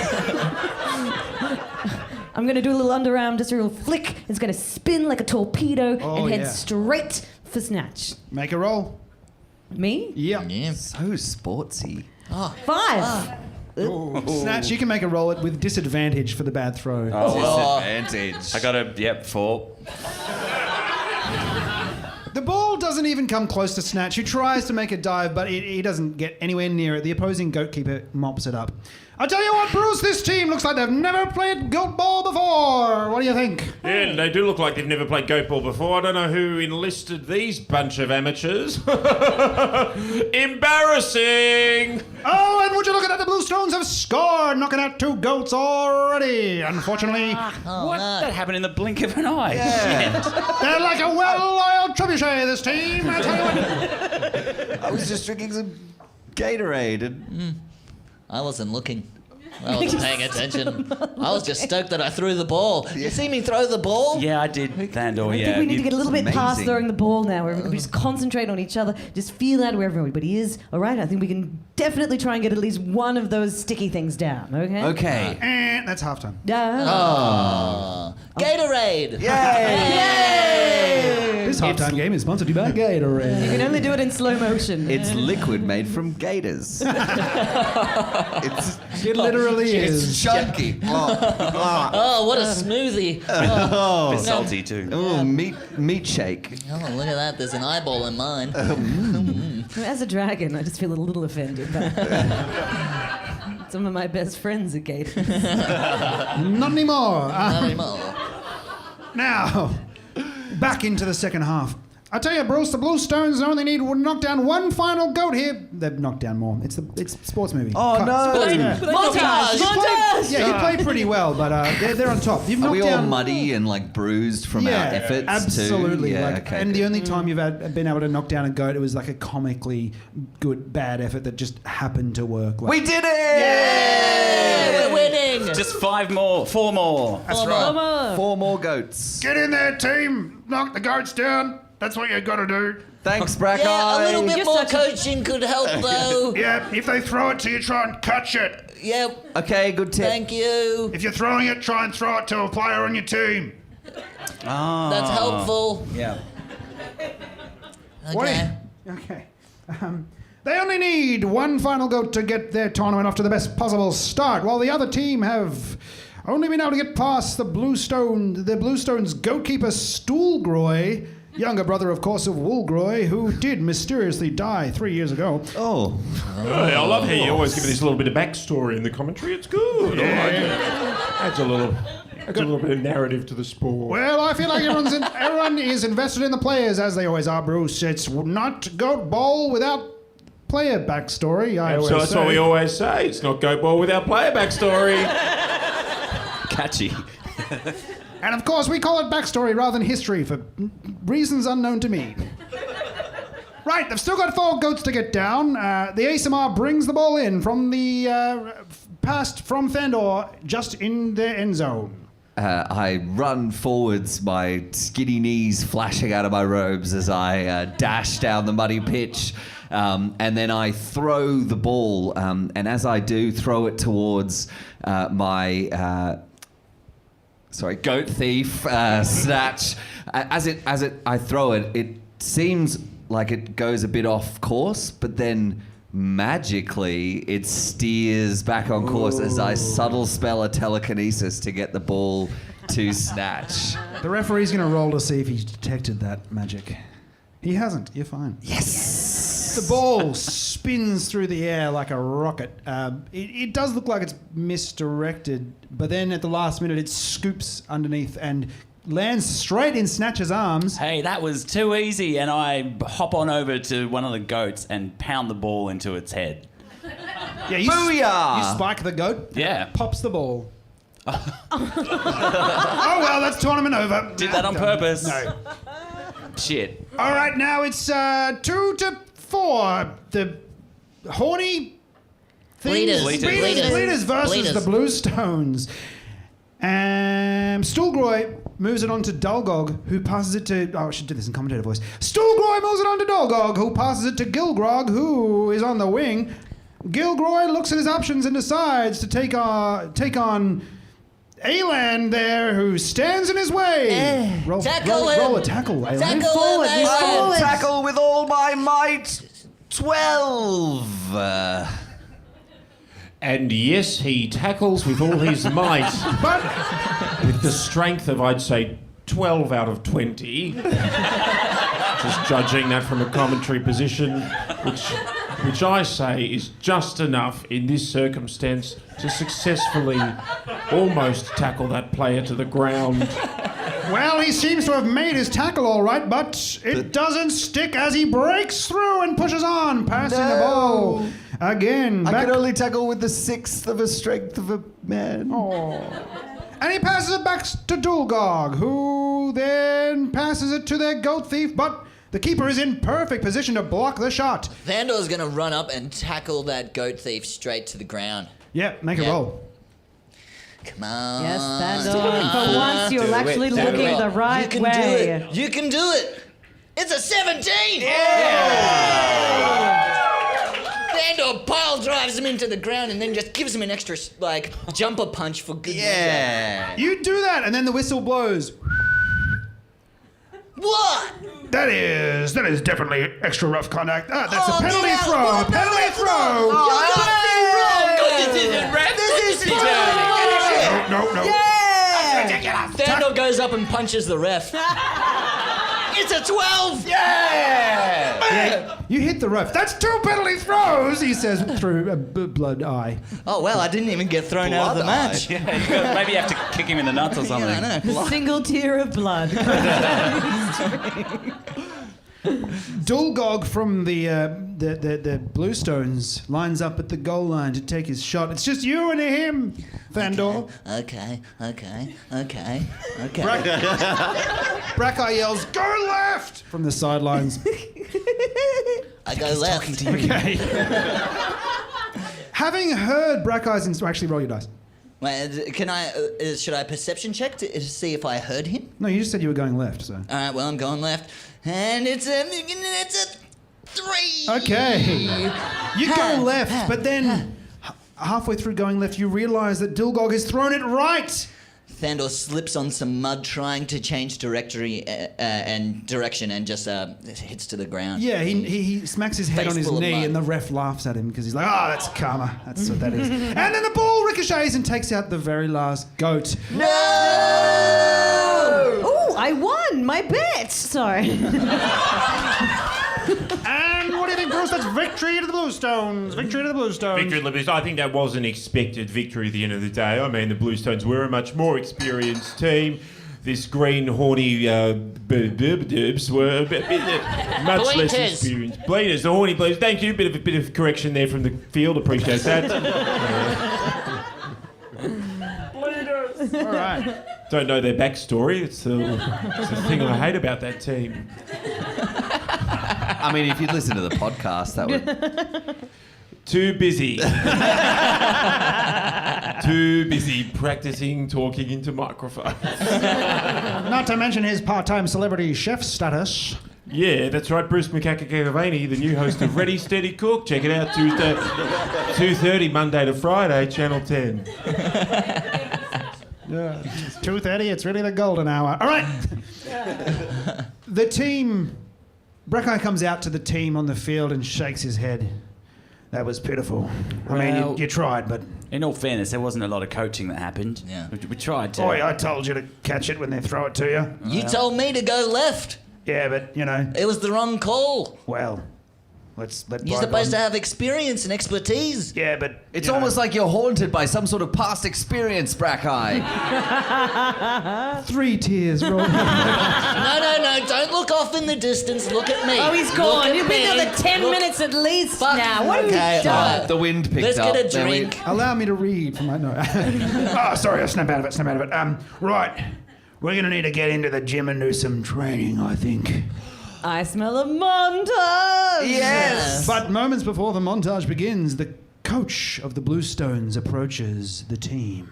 E: I'm going to do a little underarm, just a little flick. It's going to spin like a torpedo and head
B: yeah.
E: straight for Snatch.
B: Make a roll.
E: Me?
B: Yeah.
C: Yeah.
D: So sportsy.
E: 5.
B: Snatch, you can make a roll it with disadvantage for the bad throw.
D: Disadvantage.
A: I got a 4.
B: The ball doesn't even come close to Snatch, who tries to make a dive, but he doesn't get anywhere near it. The opposing goatkeeper mops it up. I'll tell you what, Bruce, this team looks like they've never played goat ball before. What do you think?
G: Yeah, they do look like they've never played goat ball before. I don't know who enlisted these bunch of amateurs. Embarrassing!
B: Oh, and would you look at that, the Bluestones have scored, knocking out 2 goats already. Unfortunately,
A: What? That happened in the blink of an eye.
B: they're like a well-oiled trebuchet, this team. I tell you what.
D: I was just drinking some Gatorade and...
C: I wasn't looking. I wasn't paying attention. I was just stoked that I threw the ball. You see me throw the ball?
A: Yeah, I did, Thandor,
E: I
A: yeah.
E: think we need to get a little bit past
D: amazing.
E: throwing the ball now, where we just concentrate on each other, just feel out where everybody is. All right, I think we can definitely try and get at least one of those sticky things down, okay?
D: Okay.
B: That's halftime.
E: Yeah.
C: Oh. Gatorade.
B: This This halftime game is sponsored by Gatorade.
E: You can only do it in slow motion.
D: It's liquid made from gators.
B: It literally
D: It's
B: is.
D: chunky.
C: Oh, what a smoothie.
A: A bit salty too.
D: Oh, meat shake.
C: Oh, look at that. There's an eyeball in mine.
E: As a dragon, I just feel a little offended. But some of my best friends are gators.
B: Not anymore.
C: Not anymore.
B: Now, back into the second half. I tell you, Bruce, the Blue Stones only need to knock down one final goat here. They've knocked down more. It's a sports movie.
D: Oh, no.
B: Yeah.
C: Montage!
B: Yeah, you play pretty well, but they're on top. You've
D: Are
B: knocked
D: we all
B: down
D: muddy and like bruised from our efforts
B: absolutely.
D: too? Yeah,
B: Like,
D: okay.
B: and the
D: good.
B: only time you've been able to knock down a goat, it was like a comically good bad effort that just happened to work. Like,
D: We did it!
C: We're winning!
A: Just 4 more.
B: That's right.
D: 4 more goats.
B: Get in there, team. Knock the goats down. That's what you got to do.
D: Thanks, Brakai.
C: Yeah, a little bit
E: You're
C: more
E: such a-
C: coaching could help, though.
B: Yeah, if they throw it to you, try and catch it.
C: Yep.
D: Okay, good tip.
C: Thank you.
B: If you're throwing it, try and throw it to a player on your team.
C: That's helpful.
A: Yeah.
C: Okay.
B: Okay. They only need one final goat to get their tournament off to the best possible start, while the other team have only been able to get past the Blue Stones' goatkeeper Stoolgroy, younger brother, of course, of Woolgroy, who did mysteriously die 3 years ago.
D: Oh.
G: Hey, I love how you always give this little bit of backstory in the commentary. It's good. I like it. Adds a little bit of narrative to the sport.
B: Well, I feel like everyone is invested in the players, as they always are, Bruce. It's not Goat Bowl without player backstory, I always
G: So that's
B: say.
G: what we always say. It's not Goat Ball without player backstory.
A: Catchy.
B: And of course, we call it backstory rather than history for reasons unknown to me. Right, they've still got 4 goats to get down. The ASMR brings the ball in from the passed from Thandor, just in their end zone.
D: I run forwards, my skinny knees flashing out of my robes as I dash down the muddy pitch. And then I throw the ball, and as I do, throw it towards my goat thief, Snatch. I throw it, it seems like it goes a bit off course, but then magically it steers back on course as I subtle spell a telekinesis to get the ball to Snatch.
B: The referee's going to roll to see if he's detected that magic. He hasn't. You're fine.
D: Yes!
B: The ball spins through the air like a rocket. It does look like it's misdirected, but then at the last minute it scoops underneath and lands straight in Snatch's arms.
A: Hey, that was too easy, and I hop on over to one of the goats and pound the ball into its head.
B: Yeah,
D: Booyah!
B: you spike the goat.
A: Yeah.
B: Pops the ball. Oh well, that's tournament over.
A: Did that on purpose.
B: No.
A: Shit.
B: All right, now it's 2-4. The horny things.
C: Bleeders.
B: Versus
C: Bleeders.
B: the Blue Stones. Stoolgroy moves it on to Dulgog, who passes it to... Oh, I should do this in commentator voice. Stoolgroy moves it on to Dulgog, who passes it to Gilgrog, who is on the wing. Gilgroy looks at his options and decides to take on Alan there, who stands in his way. Roll a tackle, Alan.
C: Tackle him,
D: I'll
C: Alan.
D: tackle with all my might. 12.
G: And yes, he tackles with all his might.
B: But
G: With the strength of, I'd say, 12 out of 20. Just judging that from a commentary position, which I say is just enough in this circumstance to successfully almost tackle that player to the ground.
B: well, he seems to have made his tackle all right, but it doesn't stick as he breaks through and pushes on, passing the ball again.
D: I
B: Back.
D: can only tackle with the 1/6 of a strength of a man.
B: And he passes it back to Dulgog, who then passes it to their goat thief, but the keeper is in perfect position to block the shot.
C: Thandor's gonna run up and tackle that goat thief straight to the ground.
B: Yeah, make a
C: Yeah.
B: roll.
C: Come on.
E: Yes, Thandor. For once, you're actually
C: Do
E: looking
C: it.
E: the right
C: You can
E: way.
C: do it. You can do it. It's a 17. Thandor pile drives him into the ground and then just gives him an extra jumper punch for good measure.
D: Yeah.
B: You do that, and then the whistle blows.
C: What?
B: That is definitely extra rough conduct. That's a penalty
C: yeah.
B: throw.
C: Well,
B: A penalty throw.
F: This is
B: No.
C: Thandor goes up and punches the ref. It's a 12!
B: Yeah, you hit the ref. That's 2 penalty throws, he says through a blood eye.
C: Oh, well, I didn't even get thrown out of the match.
A: Yeah, maybe you have to kick him in the nuts or something.
C: Yeah, I know.
E: A single tear of blood.
B: Dulgog from the Bluestones lines up at the goal line to take his shot. It's just you and him, Thandor.
C: Okay.
B: Brakai yells, "Go left!" from the sidelines.
C: I go left.
B: Okay. Having heard Brakai's actually roll your dice.
C: Wait, can I? Should I perception check to see if I heard him?
B: No, you just said you were going left, so.
C: All right. Well, I'm going left, and it's a 3.
B: Okay. You go left, but then halfway through going left, you realise that Dulgog has thrown it right.
C: Thandor slips on some mud trying to change and direction and just hits to the ground.
B: Yeah, he smacks his head
C: Face
B: on his
C: full of
B: knee
C: mud.
B: and the ref laughs at him because he's like, that's karma. That's what that is. And then the ball ricochets and takes out the very last goat.
C: No!
E: Ooh, I won my bet. Sorry.
B: And what do you think, Bruce? That's victory to the Bluestones. Victory to the Bluestones.
G: Victory of the Bluestones. I think that was an expected victory at the end of the day. I mean, the Bluestones were a much more experienced team. This green, horny burbs were a bit much less experienced. Bleeders, the horny bleeders. Thank you. Bit of correction there from the field. Appreciate that.
B: All right.
G: Don't know their backstory. It's the thing I hate about that team.
D: I mean, if you'd listen to the podcast, that would...
G: Too busy. Too busy practicing talking into microphones.
B: Not to mention his part-time celebrity chef status.
G: Yeah, that's right. Bruce Makakakavani, the new host of Ready, Steady, Cook. Check it out Tuesday, 2:30, Monday to Friday, Channel 10.
B: Yeah, it's 2:30. It's really the golden hour. All right. The team... Brakai comes out to the team on the field and shakes his head. That was pitiful. I mean, you tried, but...
A: In all fairness, there wasn't a lot of coaching that happened.
C: Yeah.
A: We tried to.
B: Boy, I told you to catch it when they throw it to you.
C: You told me to go left.
B: Yeah, but,
C: It was the wrong call.
B: well, let
C: You're supposed to have experience and expertise.
B: Yeah, but...
D: It's almost like you're haunted by some sort of past experience, Brakai.
B: 3 tears rolling.
C: No, don't look off in the distance. Look at me.
E: Oh, he's gone.
C: Look at
E: You've been
C: me.
E: another 10
C: Look-
E: minutes at least
C: Fuck.
E: now. What have
C: Okay,
E: you done?
C: alright.
D: The wind picked
C: Let's
D: up.
C: get a
D: Then we-
C: drink.
B: Allow me to read from my... No. Sorry, I snap out of it. Right. We're going to need to get into the gym and do some training, I think.
E: I smell a montage.
C: Yes.
B: But moments before the montage begins, the coach of the Bluestones approaches the team.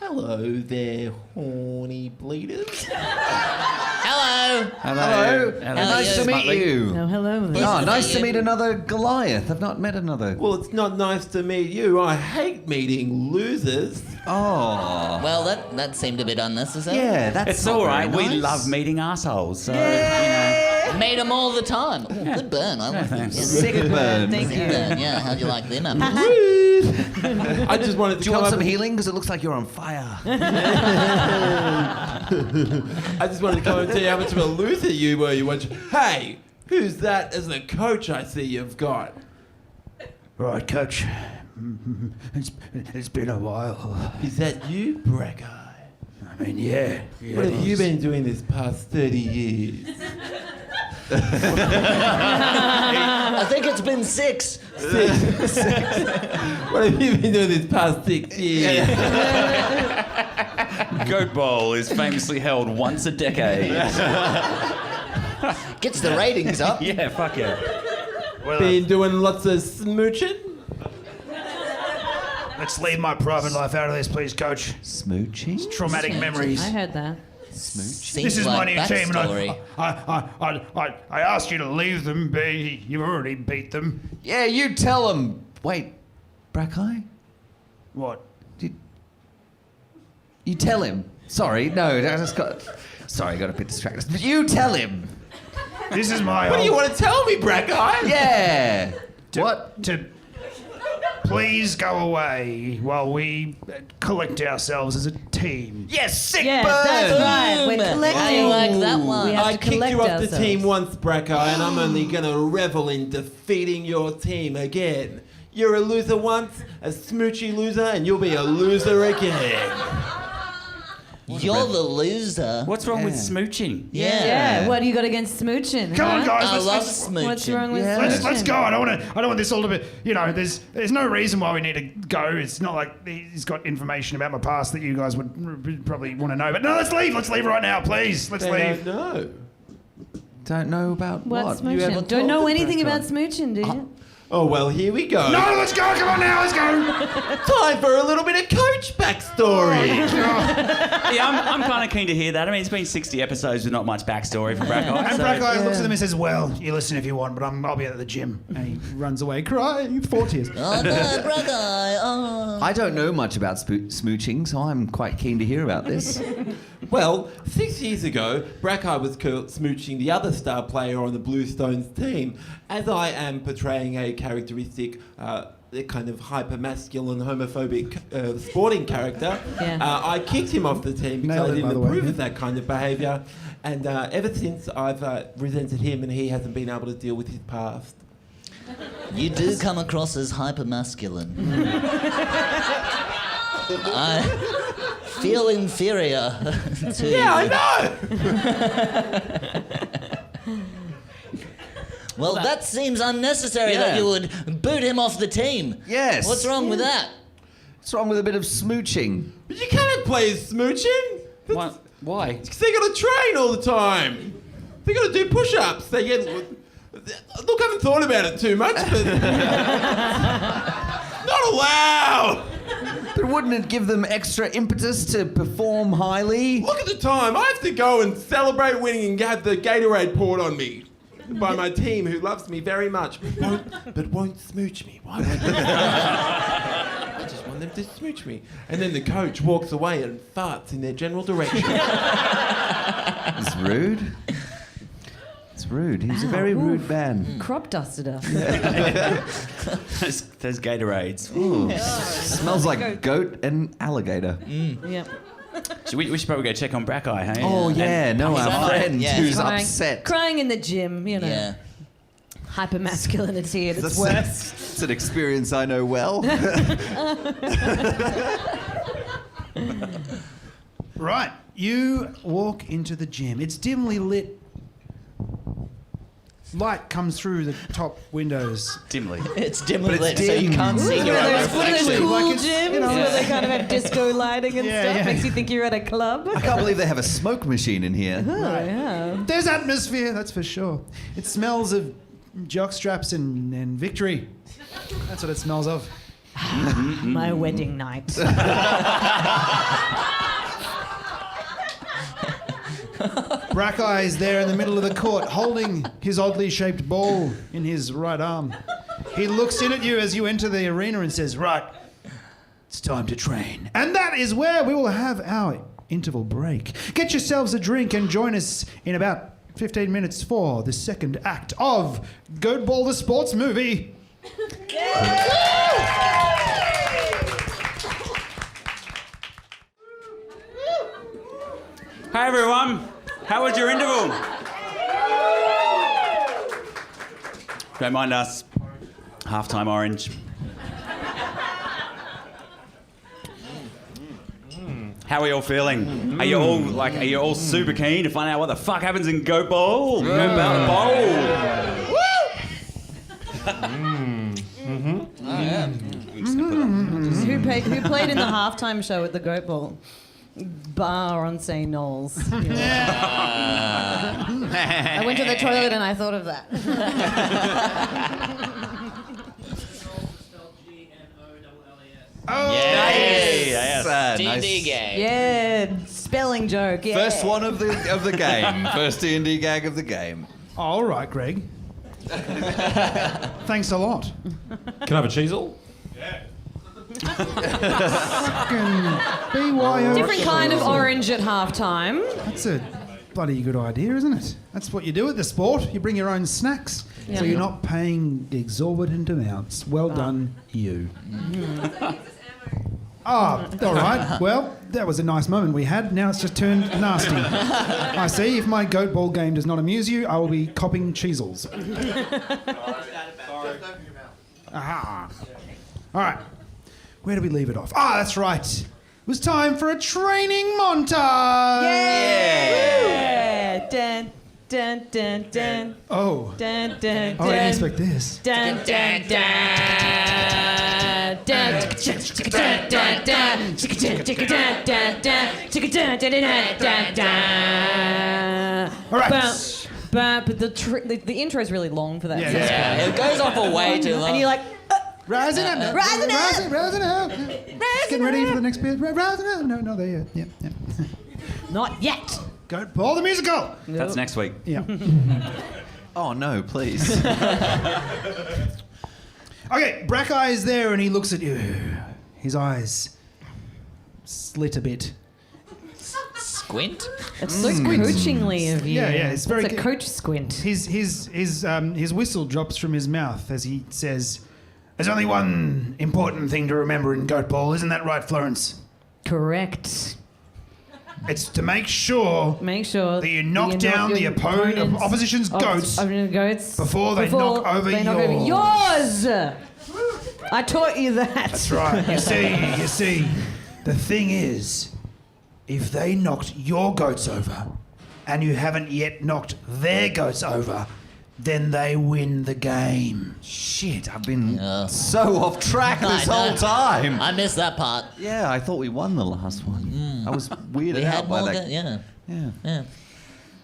F: Hello there, horny bleeders.
C: Hello.
D: Hello. Nice to meet you.
E: Oh, hello there.
D: Oh, nice to meet another Goliath. I've not met another.
F: Well, it's not nice to meet you. I hate meeting losers.
D: Oh.
C: Well, that seemed a bit unnecessary.
D: Yeah, that's
A: It's
D: not
A: all
D: very
A: right. We
D: nice.
A: love meeting assholes. So,
C: Made them all the time. Ooh, good burn. I like
A: thanks.
C: that.
D: Sick burn.
E: Thank you.
C: Burn. Yeah, how'd you like them apples?
F: I just wanted to
D: Do you
F: come
D: want
F: up
D: some
F: and-
D: healing? Because it looks like you're on fire.
F: I just wanted to come and tell you how much of a loser you were. You went, hey, who's that as the coach I see you've got?
B: Right, coach. It's been a while.
F: Is that you, Brakai?
B: I mean, yeah.
F: What have you been doing this past 30 years?
C: I think it's been 6.
F: What have you been doing this past 6 years?
A: Goat Bowl is famously held once a decade.
C: Gets the ratings up.
A: Yeah, fuck yeah.
F: Been doing lots of smooching?
B: Let's leave my private life out of this, please, coach.
D: Smooching?
B: Traumatic memories.
E: I heard that.
C: Seems
B: This is
C: like
B: my new team, and
C: backstory.
B: I asked you to leave them be. You already beat them.
D: Yeah, you tell him. Wait, Brakai?
B: What?
D: You tell him. Sorry, no, I just got... Sorry, I got a bit distracted. But you tell him.
B: This is my
F: What do you want to tell me, Brakai?
D: Yeah. What?
B: To please go away while we collect ourselves as a team.
D: Yes, sick
E: Yeah,
D: burn.
E: that's right. We're
C: Boom.
E: collecting.
C: I like that one.
E: We have
F: I
E: to
F: kicked
E: collect
F: you off
E: ourselves.
F: the team once, Brakai, and I'm only gonna revel in defeating your team again. You're a loser once, a smoochy loser, and you'll be a loser again.
C: You're the loser.
A: What's wrong with smooching?
E: Yeah. What do you got against smooching?
B: Come on,
E: huh?
B: guys.
C: I
B: let's-
C: love
B: let's-
C: smooching.
E: What's wrong with
B: Let's
E: smooching?
B: go. I don't want this all to be. There's no reason why we need to go. It's not like he's got information about my past that you guys would probably want to know. But no, let's leave. Let's leave right now, please. Let's leave.
F: No.
D: Don't know about
E: What's
D: what?
F: You
E: smooching?
F: haven't
E: Don't know
F: told
E: anything
F: them,
E: about
F: Brakai.
E: smooching, do you?
F: Oh, well, here we go.
B: No, let's go. Come on now. Let's go.
F: Time for a little bit of coach backstory.
A: Yeah, I'm kind of keen to hear that. I mean, it's been 60 episodes with not much backstory from Brakai.
B: And
A: so-
B: Brakai looks at them and says, "Well, you listen if you want, but I'll be at the gym." And he runs away, crying, 4 tears.
C: Oh, no, Brakai. Oh.
D: I don't know much about smooching, so I'm quite keen to hear about this.
F: Well, 6 years ago, Brakai was smooching the other star player on the Bluestones team. As I am portraying a characteristic, a kind of hyper-masculine, homophobic sporting character,
E: Yeah.
F: I kicked him off the team because
B: Nailed
F: I
B: it, by
F: didn't
B: the way,
F: approve
B: yeah.
F: of that kind of behaviour. And ever since, I've resented him and he hasn't been able to deal with his past.
C: You do come across as hyper-masculine. I feel inferior to you.
F: Yeah, I know!
C: Well, that seems unnecessary that
D: Yeah.
C: you would boot him off the team.
D: Yes.
C: What's wrong with that?
D: What's wrong with a bit of smooching?
F: But you can't play smooching!
A: Why? Why?
F: Because they got to train all the time. They got to do push-ups. They get. Look, I haven't thought about it too much, but not allowed.
D: But wouldn't it give them extra impetus to perform highly?
F: Look at the time. I have to go and celebrate winning and have the Gatorade poured on me by my team, who loves me very much, but won't smooch me. Why won't they? I just want them to smooch me. And then the coach walks away and farts in their general direction.
D: It's rude. It's rude. He's a very rude man.
E: Crop dusted us.
A: Those Gatorades.
D: Ooh. Smells like goat and alligator.
E: Yep.
A: We should probably go check on Brakai, hey?
D: Oh, yeah. No, our
C: Right,
D: friend
C: yeah.
D: who's
E: Crying,
D: upset.
E: crying in the gym, you know.
C: Yeah.
E: Hyper masculinity at its
D: That's,
E: worst.
D: that's an experience I know well.
B: Right, you walk into the gym. It's dimly lit. Light comes through the top windows.
A: Dimly.
C: It's dimly
D: But it's
C: lit, so you
D: dim.
C: can't see your
E: One
C: own
E: of those
C: reflection.
E: cool
B: Like it's,
E: gyms
B: you know,
E: where they kind of have disco lighting and
B: Yeah,
E: stuff.
B: yeah.
E: Makes you think you're at a club.
D: I can't believe they have a smoke machine in here.
E: Oh, yeah.
B: There's atmosphere, that's for sure. It smells of jockstraps and victory. That's what it smells of.
E: My wedding night.
B: Brakai is there in the middle of the court, holding his oddly shaped ball in his right arm. He looks in at you as you enter the arena and says, "Right, it's time to train." And that is where we will have our interval break. Get yourselves a drink and join us in about 15 minutes for the second act of Goat Ball the Sports Movie.
A: Hi everyone, how was your interval? Don't mind us. Halftime orange. How are you all feeling? Are you all super keen to find out what the fuck happens in Goat Bowl? Goat Bowl.
E: Who played in the halftime show at the Goat Ball? Bar on St. Knowles. I went to the toilet and I thought of that.
A: Yes.
C: D&D game.
E: Yeah, spelling joke. Yeah.
D: First one of the game. First D&D gag of the game.
B: All right, Greg. Thanks a lot.
G: Can I have a cheesel?
B: BYO.
E: Different kind of orange at halftime.
B: That's a bloody good idea, isn't it? That's what you do at the sport. You bring your own snacks, so you're not paying exorbitant amounts. Well done, you. All right. Well, that was a nice moment we had. Now it's just turned nasty. I see. If my goat ball game does not amuse you, I will be copping cheesels. Aha. All right. Where do we leave it off? That's right. It was time for a training montage.
E: Yeah. Dun, dun, dun, dun.
B: Oh.
E: Dun, dun, dun.
B: I didn't expect this.
E: Dun, dun, dun. Dun, chicka dun, dun, dun. Chicka dun, dun, dun. Chicka dun, dun, dun, dun.
B: All right.
E: But the intro is really long for that.
B: Yeah.
C: It goes on for way too long.
E: And you're like,
B: Rising up.
E: Rising up.
B: Rising up. Getting ready for the next bit. Rising up. No, not there yet. Yeah.
E: not yet.
B: Goat ball the musical.
A: That's next week.
B: Yeah.
D: Oh no, please.
B: Okay, Brakai is there and he looks at you. His eyes slit a bit.
C: Squint?
E: It's so coachingly of you.
B: Yeah, it's very
E: It's a coach squint.
B: His whistle drops from his mouth as he says, "There's only one important thing to remember in goat ball, isn't that right, Florence?
E: Correct.
B: It's to make sure
E: that
B: you knock down the opposition's goats before they knock over yours.
E: I taught you that.
B: That's right. You see, the thing is, if they knocked your goats over and you haven't yet knocked their goats over, then they win the game.
D: Shit, I've been so off track this whole time.
C: I missed that part.
D: Yeah, I thought we won the last one. I was weirded
C: We
D: out
C: had
D: by
C: more.
D: that.
C: Yeah.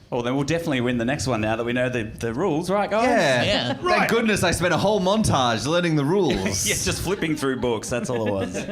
A: Well, then we'll definitely win the next one now that we know the rules, right, guys?
C: Yeah.
D: Thank goodness I spent a whole montage learning the rules.
A: Yeah, just flipping through books, that's all it was.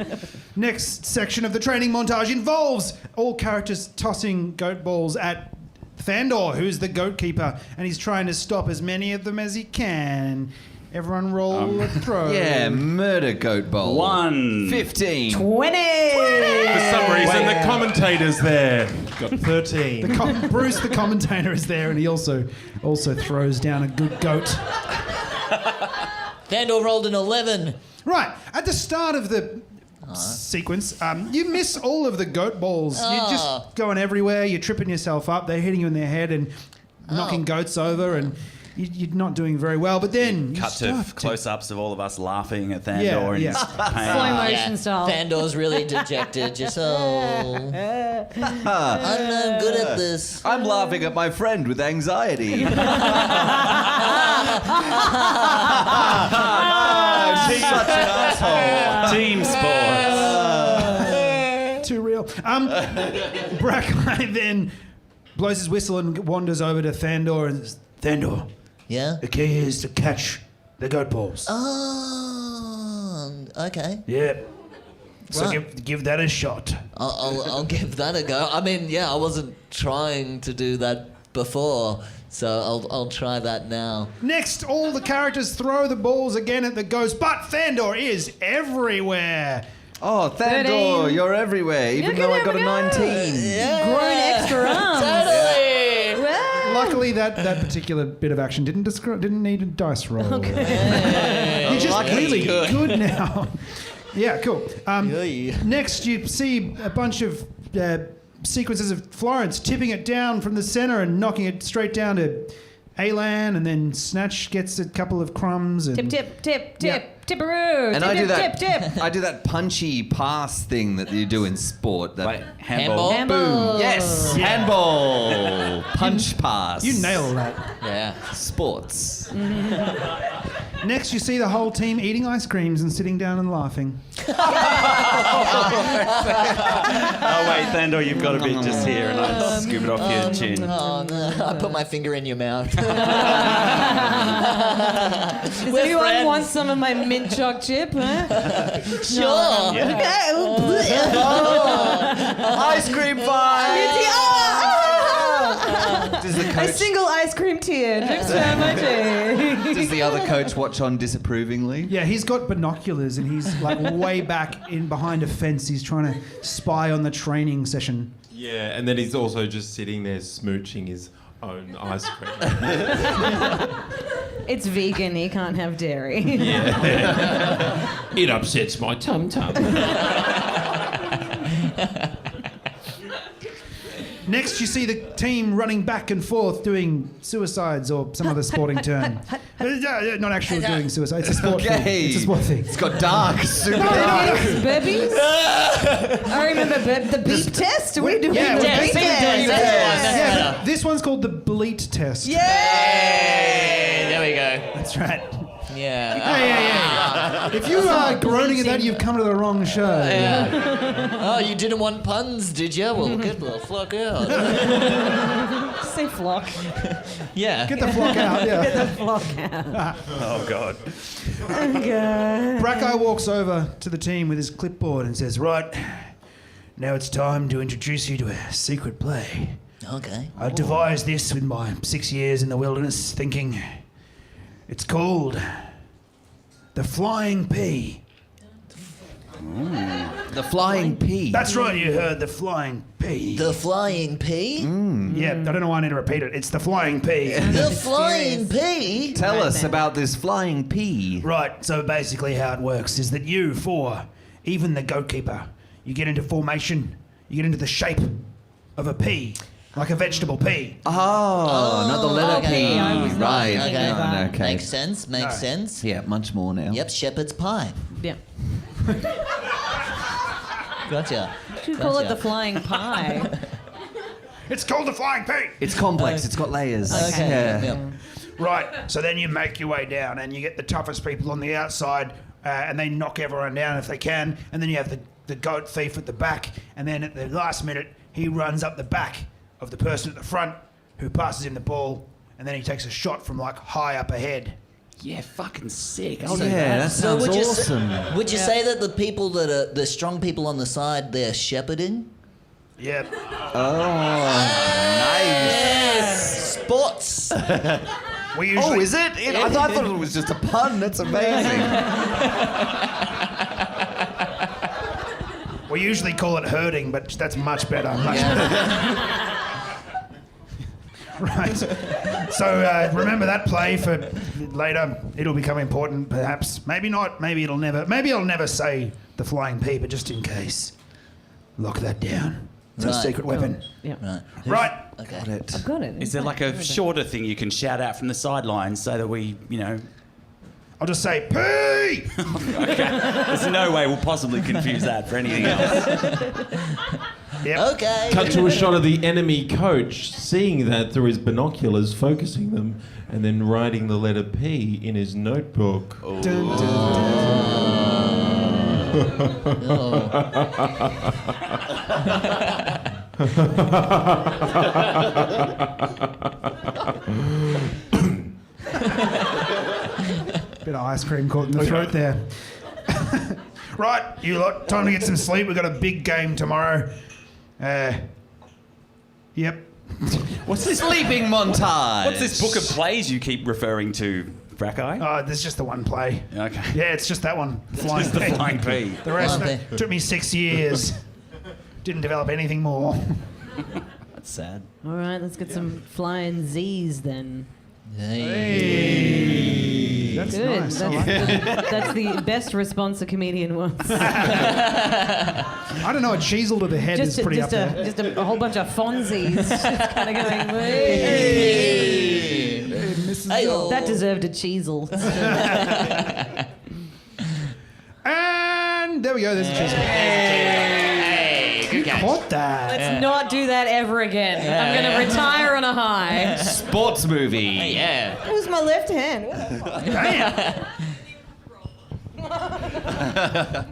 B: Next section of the training montage involves all characters tossing goat balls at Thandor, who's the goat keeper, and he's trying to stop as many of them as he can. Everyone roll a throw.
D: Yeah, murder goat bowl.
A: 1.
D: 15.
E: 20.
G: For some reason, the commentator's there. Got 13.
B: Bruce, the commentator, is there, and he also throws down a good goat.
C: Thandor rolled an 11.
B: Right, at the start of the sequence, you miss all of the goat balls. You're just going everywhere. You're tripping yourself up. They're hitting you in their head and knocking goats over, and you're not doing very well. But then
A: Cut to close-ups of all of us laughing at Thandor
B: Yeah,
A: and
B: yeah.
A: his pain.
E: Slow motion style.
C: Thandor's really dejected. Just, I'm not good at this.
D: I'm laughing at my friend with anxiety.
A: Such an asshole. Team sports.
B: Too real. Brakai then blows his whistle and wanders over to Thandor and says, "Thandor,
C: Yeah?
B: the key is to catch the goat balls."
C: Oh, okay.
B: Yeah. So
C: Right.
B: give that a shot.
C: I'll give that a go. I mean, yeah, I wasn't trying to do that before, so I'll try that now.
B: Next, all the characters throw the balls again at the goats, but Thandor is everywhere.
D: Oh, Thandor,
E: 13.
D: you're everywhere, even though I got a 19.
E: Grown extra arms.
C: Totally!
E: Well,
B: Luckily, that particular bit of action didn't need a dice roll.
E: Okay.
B: You're just
C: Lucky.
B: really
C: Good.
B: good now. Yeah, cool.
C: Yeah.
B: Next, you see a bunch of sequences of Florence tipping it down from the center and knocking it straight down to Alan, and then Snatch gets a couple of crumbs. And
E: Tip,
B: Yeah.
E: tipperoo.
D: And
E: tip,
D: I do
E: tip,
D: that.
E: Tip, tip.
D: I do that punchy pass thing that you do in sport. That
A: Wait, handball.
C: Handball?
D: boom. Yes, handball. Punch pass.
B: you nail that.
C: Yeah.
D: Sports.
B: Next, you see the whole team eating ice creams and sitting down and laughing.
A: Oh, wait, Thandor, you've got a bit just here, and I scoop it off your chin.
C: Oh, no. I put my finger in your mouth.
E: Does
C: We're
E: anyone
C: friends.
E: want some of my mint choc chip? Huh?
C: Sure.
E: Okay.
D: Ice cream fight. Does the
E: A
D: coach?
E: single ice cream tear drips down my cheek.
D: Does the other coach watch on disapprovingly?
B: Yeah, he's got binoculars and he's like way back in behind a fence. He's trying to spy on the training session.
F: Yeah, and then he's also just sitting there smooching his own ice cream.
E: It's vegan, he can't have dairy.
G: It upsets my tum-tum.
B: Next, you see the team running back and forth doing suicides or some other sporting term. Not actually doing suicide. It's a sport thing. It's a sport thing.
D: It's got dark. Super
E: Burpees? I remember the beep test. Are we doing
B: Yeah,
E: the
B: we're
E: beep
B: doing
E: test?
B: Yeah, this one's called the bleat test.
C: Yay! There we go.
B: That's right.
C: Yeah.
B: Yeah. If you are groaning at that, you've come to the wrong show.
C: Oh, you didn't want puns, did you? Well, get the fuck out.
E: Say flock.
C: Yeah.
B: Get the flock out, yeah.
E: Get the flock out.
A: Oh, God.
B: Brakai walks over to the team with his clipboard and says, right, now it's time to introduce you to a secret play.
C: Okay.
B: I devised this with my 6 years in the wilderness thinking. It's called the Flying Pea.
D: The flying pea.
B: That's right, you heard the Flying Pea.
C: The flying pea?
B: Yeah, I don't know why I need to repeat it. It's the Flying Pea.
C: The flying pea?
D: Tell us about this flying pea.
B: Right, so basically how it works is that you four, even the goalkeeper, you get into formation, you get into the shape of a pea, like a vegetable pea.
D: Oh, not the letter
E: okay.
D: P.
E: I was not
D: Right.
E: thinking of that.
D: Okay.
C: Makes sense, makes sense.
D: Yeah, much more now.
C: Yep, shepherd's pie.
E: Yeah.
C: Gotcha.
E: You call it the flying pie.
B: It's called the Flying Pea.
D: It's complex. It's got layers.
C: Okay.
D: Yeah.
C: Yep.
B: Right, so then you make your way down and you get the toughest people on the outside and they knock everyone down if they can. And then you have the goat thief at the back. And then at the last minute, he runs up the back of the person at the front who passes him the ball. And then he takes a shot from like high up ahead.
A: Yeah, fucking sick.
D: Oh, yeah, that sounds
C: would you
D: awesome.
C: Would you say that the people that are the strong people on the side, they're shepherding?
B: Yeah.
C: Yes. Sports.
B: We usually,
D: Oh, is it? I thought it was just a pun. That's amazing.
B: we usually call it herding, but that's much better. Much Right. So remember that play for later. It'll become important, perhaps. Maybe not. Maybe it'll never say the Flying Pea, but just in case, lock that down. It's a
C: Right.
B: secret weapon.
E: Yeah.
C: Right.
B: Right.
C: Okay.
E: I've got it.
A: Is there like a shorter thing you can shout out from the sidelines so that we,
B: I'll just say Pea.
A: there's no way we'll possibly confuse that for anything else.
B: Yep.
C: Okay.
G: Cut to a shot of the enemy coach seeing that through his binoculars, focusing them, and then writing the letter P in his notebook.
B: Dun, dun, Bit of ice cream caught in the throat there. Right, you lot, time to get some sleep. We've got a big game tomorrow. Yep.
A: What's this
D: Sleeping montage.
A: What's this book of plays you keep referring to, Brakai?
B: There's just the one play.
A: Okay.
B: Yeah, it's just that one. Flying
A: Just the
B: Pea.
A: Flying Pea.
B: The rest
C: Flying
B: took me 6 years. Didn't develop anything more.
A: That's sad.
E: All right, let's get some flying Z's then.
C: Hey.
B: That's
E: Good.
B: nice.
E: That's the best response a comedian wants.
B: I don't know, a cheesel to the head is pretty up there.
E: Just a whole bunch of Fonzies just kind of going.
C: Hey. Hey-o.
E: That deserved a cheesel.
B: And there we go, there's a cheesel. You caught that.
E: Let's not do that ever again. I'm going to retire on a high.
D: Sports movie.
C: Yeah.
E: It was my left hand.
B: Damn.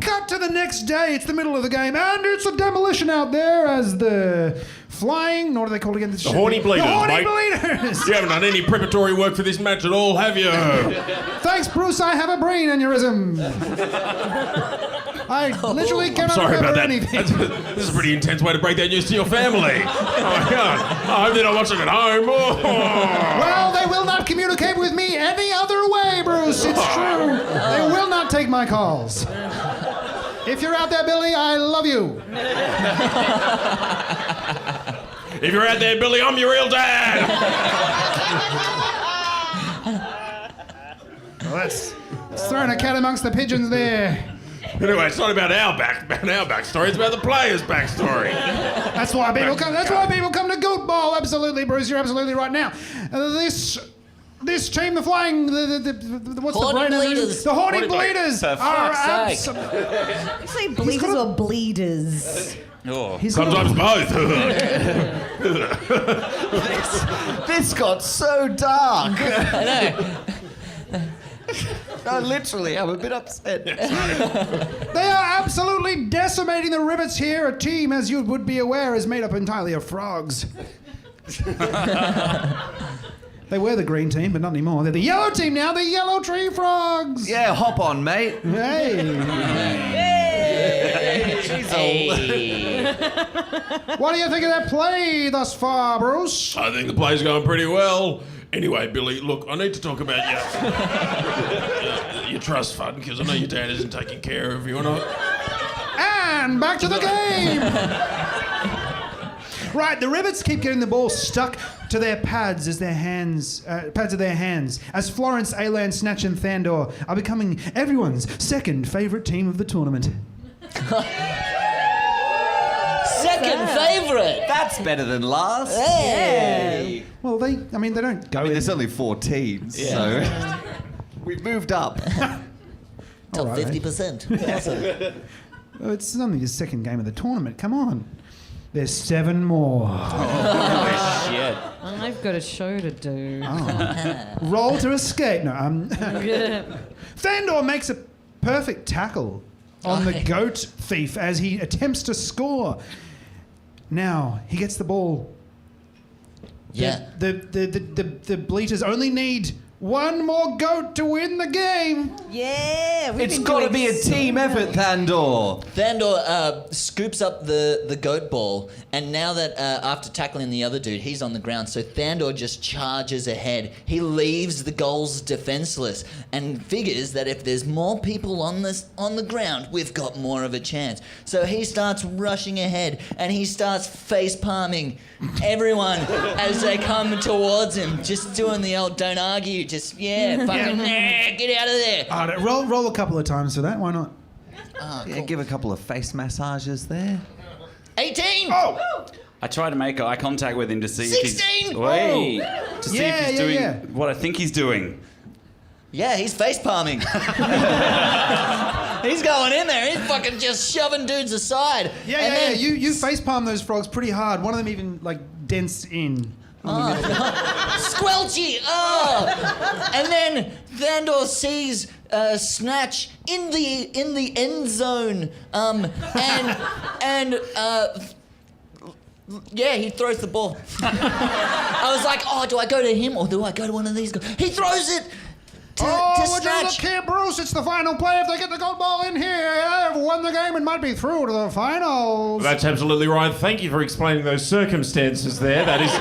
B: Cut to the next day. It's the middle of the game, and it's a demolition out there as the flying. What are they called again?
G: The Horny Bleeders,
B: The Horny
G: mate.
B: Bleeders.
G: You haven't done any preparatory work for this match at all, have you?
B: Thanks, Bruce. I have a brain aneurysm. I literally cannot
G: Sorry
B: remember
G: about that.
B: anything.
G: This is a pretty intense way to break that news to your family. Oh my God. I hope they're not watching at home. Oh.
B: Well, they will not communicate with me any other way, Bruce. It's true. They will not take my calls. If you're out there, Billy, I love you.
G: If you're out there, Billy, I'm your real dad.
B: Well, that's throwing a cat amongst the pigeons there.
G: Anyway, it's not about our backstory. It's about the player's backstory.
B: That's why people come. That's why people come to Goat Ball. Absolutely, Bruce. You're absolutely right. Now, this team, the flying, the what's
C: Horny
B: the brain?
C: bleeders.
B: The horny
A: Horny
B: bleeders
A: For
B: are
A: fuck's sake.
E: You say bleeders or bleeders?
A: Oh.
G: Sometimes both.
D: This got so dark.
C: I know.
D: No, literally, I'm a bit upset.
B: They are absolutely decimating the rivets here. A team, as you would be aware, is made up entirely of frogs. They were the green team, but not anymore. They're the yellow team now, the yellow tree frogs.
D: Yeah, hop on, mate.
B: Hey. What do you think of that play thus far, Bruce?
G: I think the play's going pretty well. Anyway, Billy, look, I need to talk about your trust fund, because I know your dad isn't taking care of you.
B: And back to the game. Right, the rivets keep getting the ball stuck to their pads of their hands, as Florence, Elan, Snatch and Thandor are becoming everyone's second favourite team of the tournament.
C: Second favourite.
D: That's better than last.
C: Hey.
B: Well, they don't go in.
D: There's only 4 teams, so we've moved up.
C: Top
B: All right.
C: 50%. Awesome.
B: Oh, it's only the second game of the tournament. Come on. There's 7 more.
A: Shit.
E: I've got a show to do.
B: Roll to escape. No, Thandor makes a perfect tackle on the goat thief as he attempts to score. Now he gets the ball.
C: Yeah.
B: The bleaters only need one more goat to win the game.
E: Yeah,
D: It's got to be a team effort, Thandor.
C: Thandor scoops up the goat ball, and now that after tackling the other dude, he's on the ground. So Thandor just charges ahead. He leaves the goals defenseless and figures that if there's more people on the ground, we've got more of a chance. So he starts rushing ahead, and he starts face palming everyone as they come towards him, just doing the old "don't argue." Just get out of there.
B: Roll a couple of times for that. Why not?
D: Yeah, give a couple of face massages there.
C: 18.
B: Oh!
A: I try to make eye contact with him to see
C: 16.
A: if he's... Wait. To see if he's doing what I think he's doing.
C: Yeah, he's face palming. He's going in there. He's fucking just shoving dudes aside.
B: Yeah. You facepalm those frogs pretty hard. One of them even dents in.
C: Squelchy! Oh! And then Thandor sees Snatch in the end zone. He throws the ball. I was like, oh, do I go to him or do I go to one of these guys? He throws it to
B: would you
C: Snatch.
B: look here, Bruce? It's the final play. If they get the gold ball in here, they've won the game and might be through to the finals.
G: That's absolutely right. Thank you for explaining those circumstances there. That is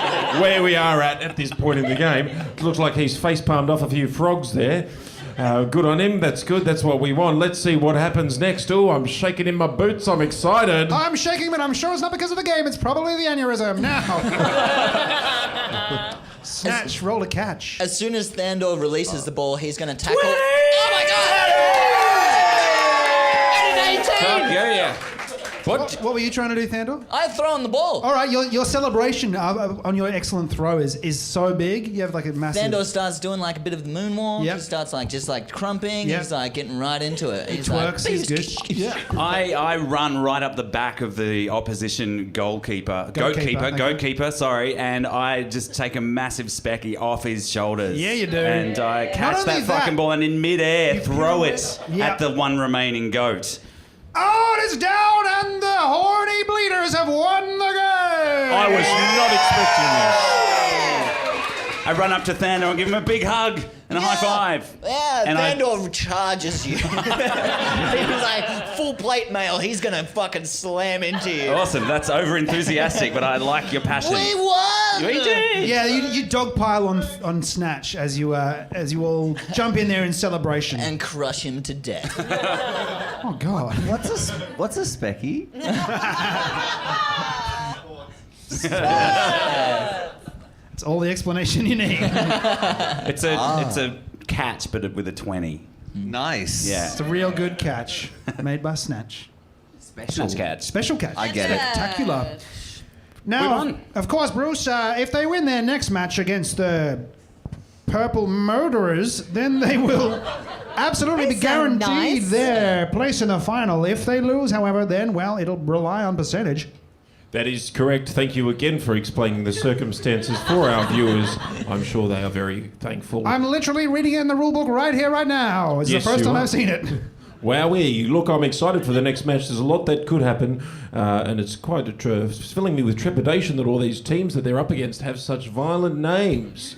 G: where we are at this point in the game. It looks like he's face-palmed off a few frogs there. Good on him. That's good. That's what we want. Let's see what happens next. Oh, I'm shaking in my boots. I'm excited.
B: I'm shaking, but I'm sure it's not because of the game. It's probably the aneurysm. Now. Snatch, roll a catch.
C: As soon as Thandor releases the ball, he's going to tackle. Oh my god! And an 18!
A: Yeah.
B: What were you trying to do, Thandor?
C: I've thrown the ball.
B: All right, your celebration on your excellent throw is so big. You have a massive...
C: Thandor starts doing a bit of the moonwalk.
B: Yep.
C: He starts just crumping.
B: Yep.
C: He's getting right into it.
B: He
C: He's
B: twerks, he's good. Yeah.
A: I run right up the back of the opposition goalkeeper, sorry, and I just take a massive specky off his shoulders.
B: Yeah, you do.
A: And I catch
B: Not
A: that
B: only
A: fucking
B: that,
A: ball and in midair throw it
B: Yep.
A: at the one remaining goat.
B: Oh, it is down, and the horny bleeders have won the game.
G: I was not expecting
A: I run up to Thandor and give him a big hug and a high five.
C: Yeah,
A: And
C: Thandor charges you. He's like, full plate mail, he's gonna fucking slam into you.
A: Awesome, that's over enthusiastic, but I like your passion.
C: We won!
A: We did!
B: Yeah, you dogpile on Snatch as you all jump in there in celebration.
C: And crush him to death.
B: Oh God!
D: What's a specky?
B: That's all the explanation you need.
A: It's a catch, but with a 20.
D: Nice.
A: Yeah.
B: It's a real good catch made by Snatch.
D: Special
A: Snatch catch.
B: Special catch.
D: I get it.
B: Spectacular.
A: We
B: Now,
A: won.
B: of course, Bruce, if they win their next match against the Purple Murderers, then they will absolutely be
E: They sound
B: guaranteed
E: nice.
B: their place in the final. If they lose, however, then, well, it'll rely on percentage.
G: That is correct. Thank you again for explaining the circumstances for our viewers. I'm sure they are very thankful.
B: I'm literally reading it in the rulebook right here, right now. It's
G: Yes,
B: the first
G: you
B: time
G: are.
B: I've seen it.
G: Wowee. Look, I'm excited for the next match. There's a lot that could happen, and it's quite it's filling me with trepidation that all these teams that they're up against have such violent names.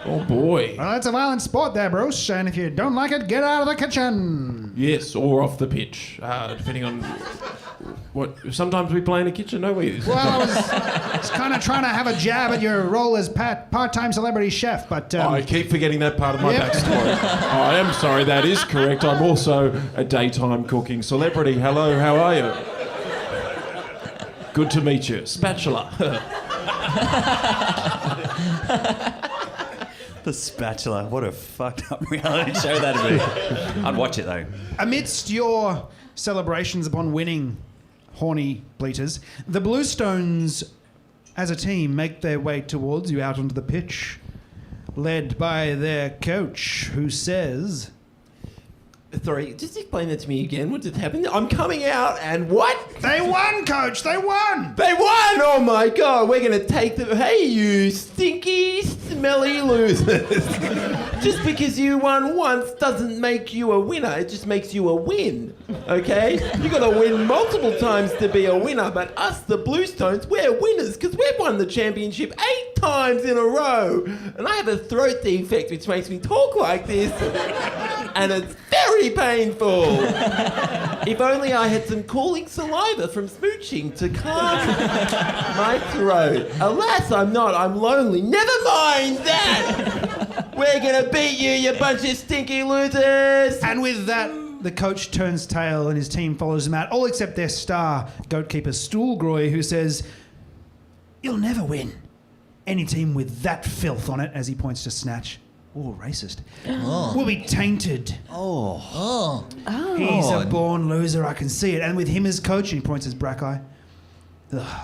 G: Oh, boy.
B: Well, it's a violent sport there, Bruce, and if you don't like it, get out of the kitchen.
G: Yes, or off the pitch, depending on what... Sometimes we play in a kitchen, don't we?
B: Well, I was kind of trying to have a jab at your role as part-time celebrity chef, but...
G: I keep forgetting that part of my
B: Yep.
G: backstory. I am sorry, that is correct. I'm also a daytime cooking celebrity. Hello, how are you? Good to meet you. Spatula.
A: The Spatula. What a fucked up reality show that'd be. I'd watch it though.
B: Amidst your celebrations upon winning, horny bleaters, the Bluestones, as a team, make their way towards you out onto the pitch, led by their coach, who says...
F: Sorry, just explain that to me again. What just happened? I'm coming out and what?
B: They won, coach! They won!
F: They won! Oh my god, we're gonna take them. Hey, you stinky, smelly losers. Just because you won once doesn't make you a winner, it just makes you a win. Okay? You gotta win multiple times to be a winner, but us, the Bluestones, we're winners because we've won the championship 8 times in a row. And I have a throat defect which makes me talk like this. And it's very painful. If only I had some cooling saliva from smooching to calm my throat. Alas, I'm not. I'm lonely. Never mind that. We're gonna beat you, you bunch of stinky losers.
B: And with that, the coach turns tail and his team follows him out, all except their star, goatkeeper Stoolgroy, who says, "You'll never win. Any team with that filth on it," as he points to Snatch. Oh, racist. Will be tainted.
C: Oh.
B: He's a born loser, I can see it. And with him as coach, and he points as Brakai,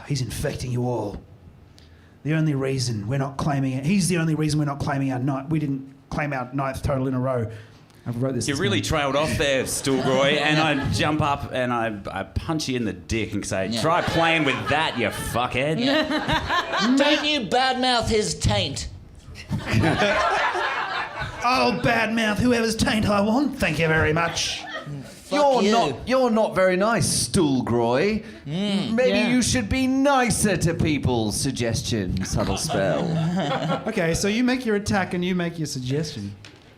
B: he's infecting you all. The only reason we're not claiming it, he's the only reason we're not claiming our ninth. We didn't claim our 9th total in a row. I wrote this.
A: You really trailed off there, Stoolgroy, and I jump up and I punch you in the dick and say, "Try playing with that, you fuckhead."
C: Don't you badmouth his taint.
B: Oh, badmouth, whoever's taint I want. Thank you very much.
D: You're not very nice, Stoolgroy. Maybe you should be nicer to people. Suggestion, subtle spell.
B: Okay, so you make your attack and you make your suggestion.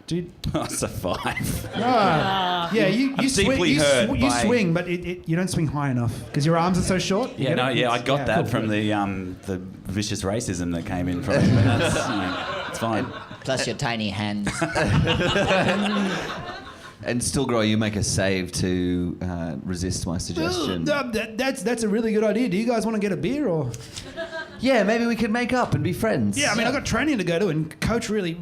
B: Dude.
A: Oh, it's a 5.
B: Yeah, you
A: I'm
B: swing,
A: deeply
B: you,
A: hurt
B: you
A: by-
B: swing, but you don't swing high enough because your arms are so short. You
A: Yeah,
B: get
A: no,
B: it?
A: yeah, I got that
B: cool.
A: from the vicious racism that came in from it. But that's, it's fine.
C: Plus your tiny hands.
D: And Stoolgroy, you make a save to resist my suggestion.
B: That's a really good idea. Do you guys want to get a beer or?
D: Yeah, maybe we could make up and be friends.
B: Yeah, I mean, I've got training to go to, and coach really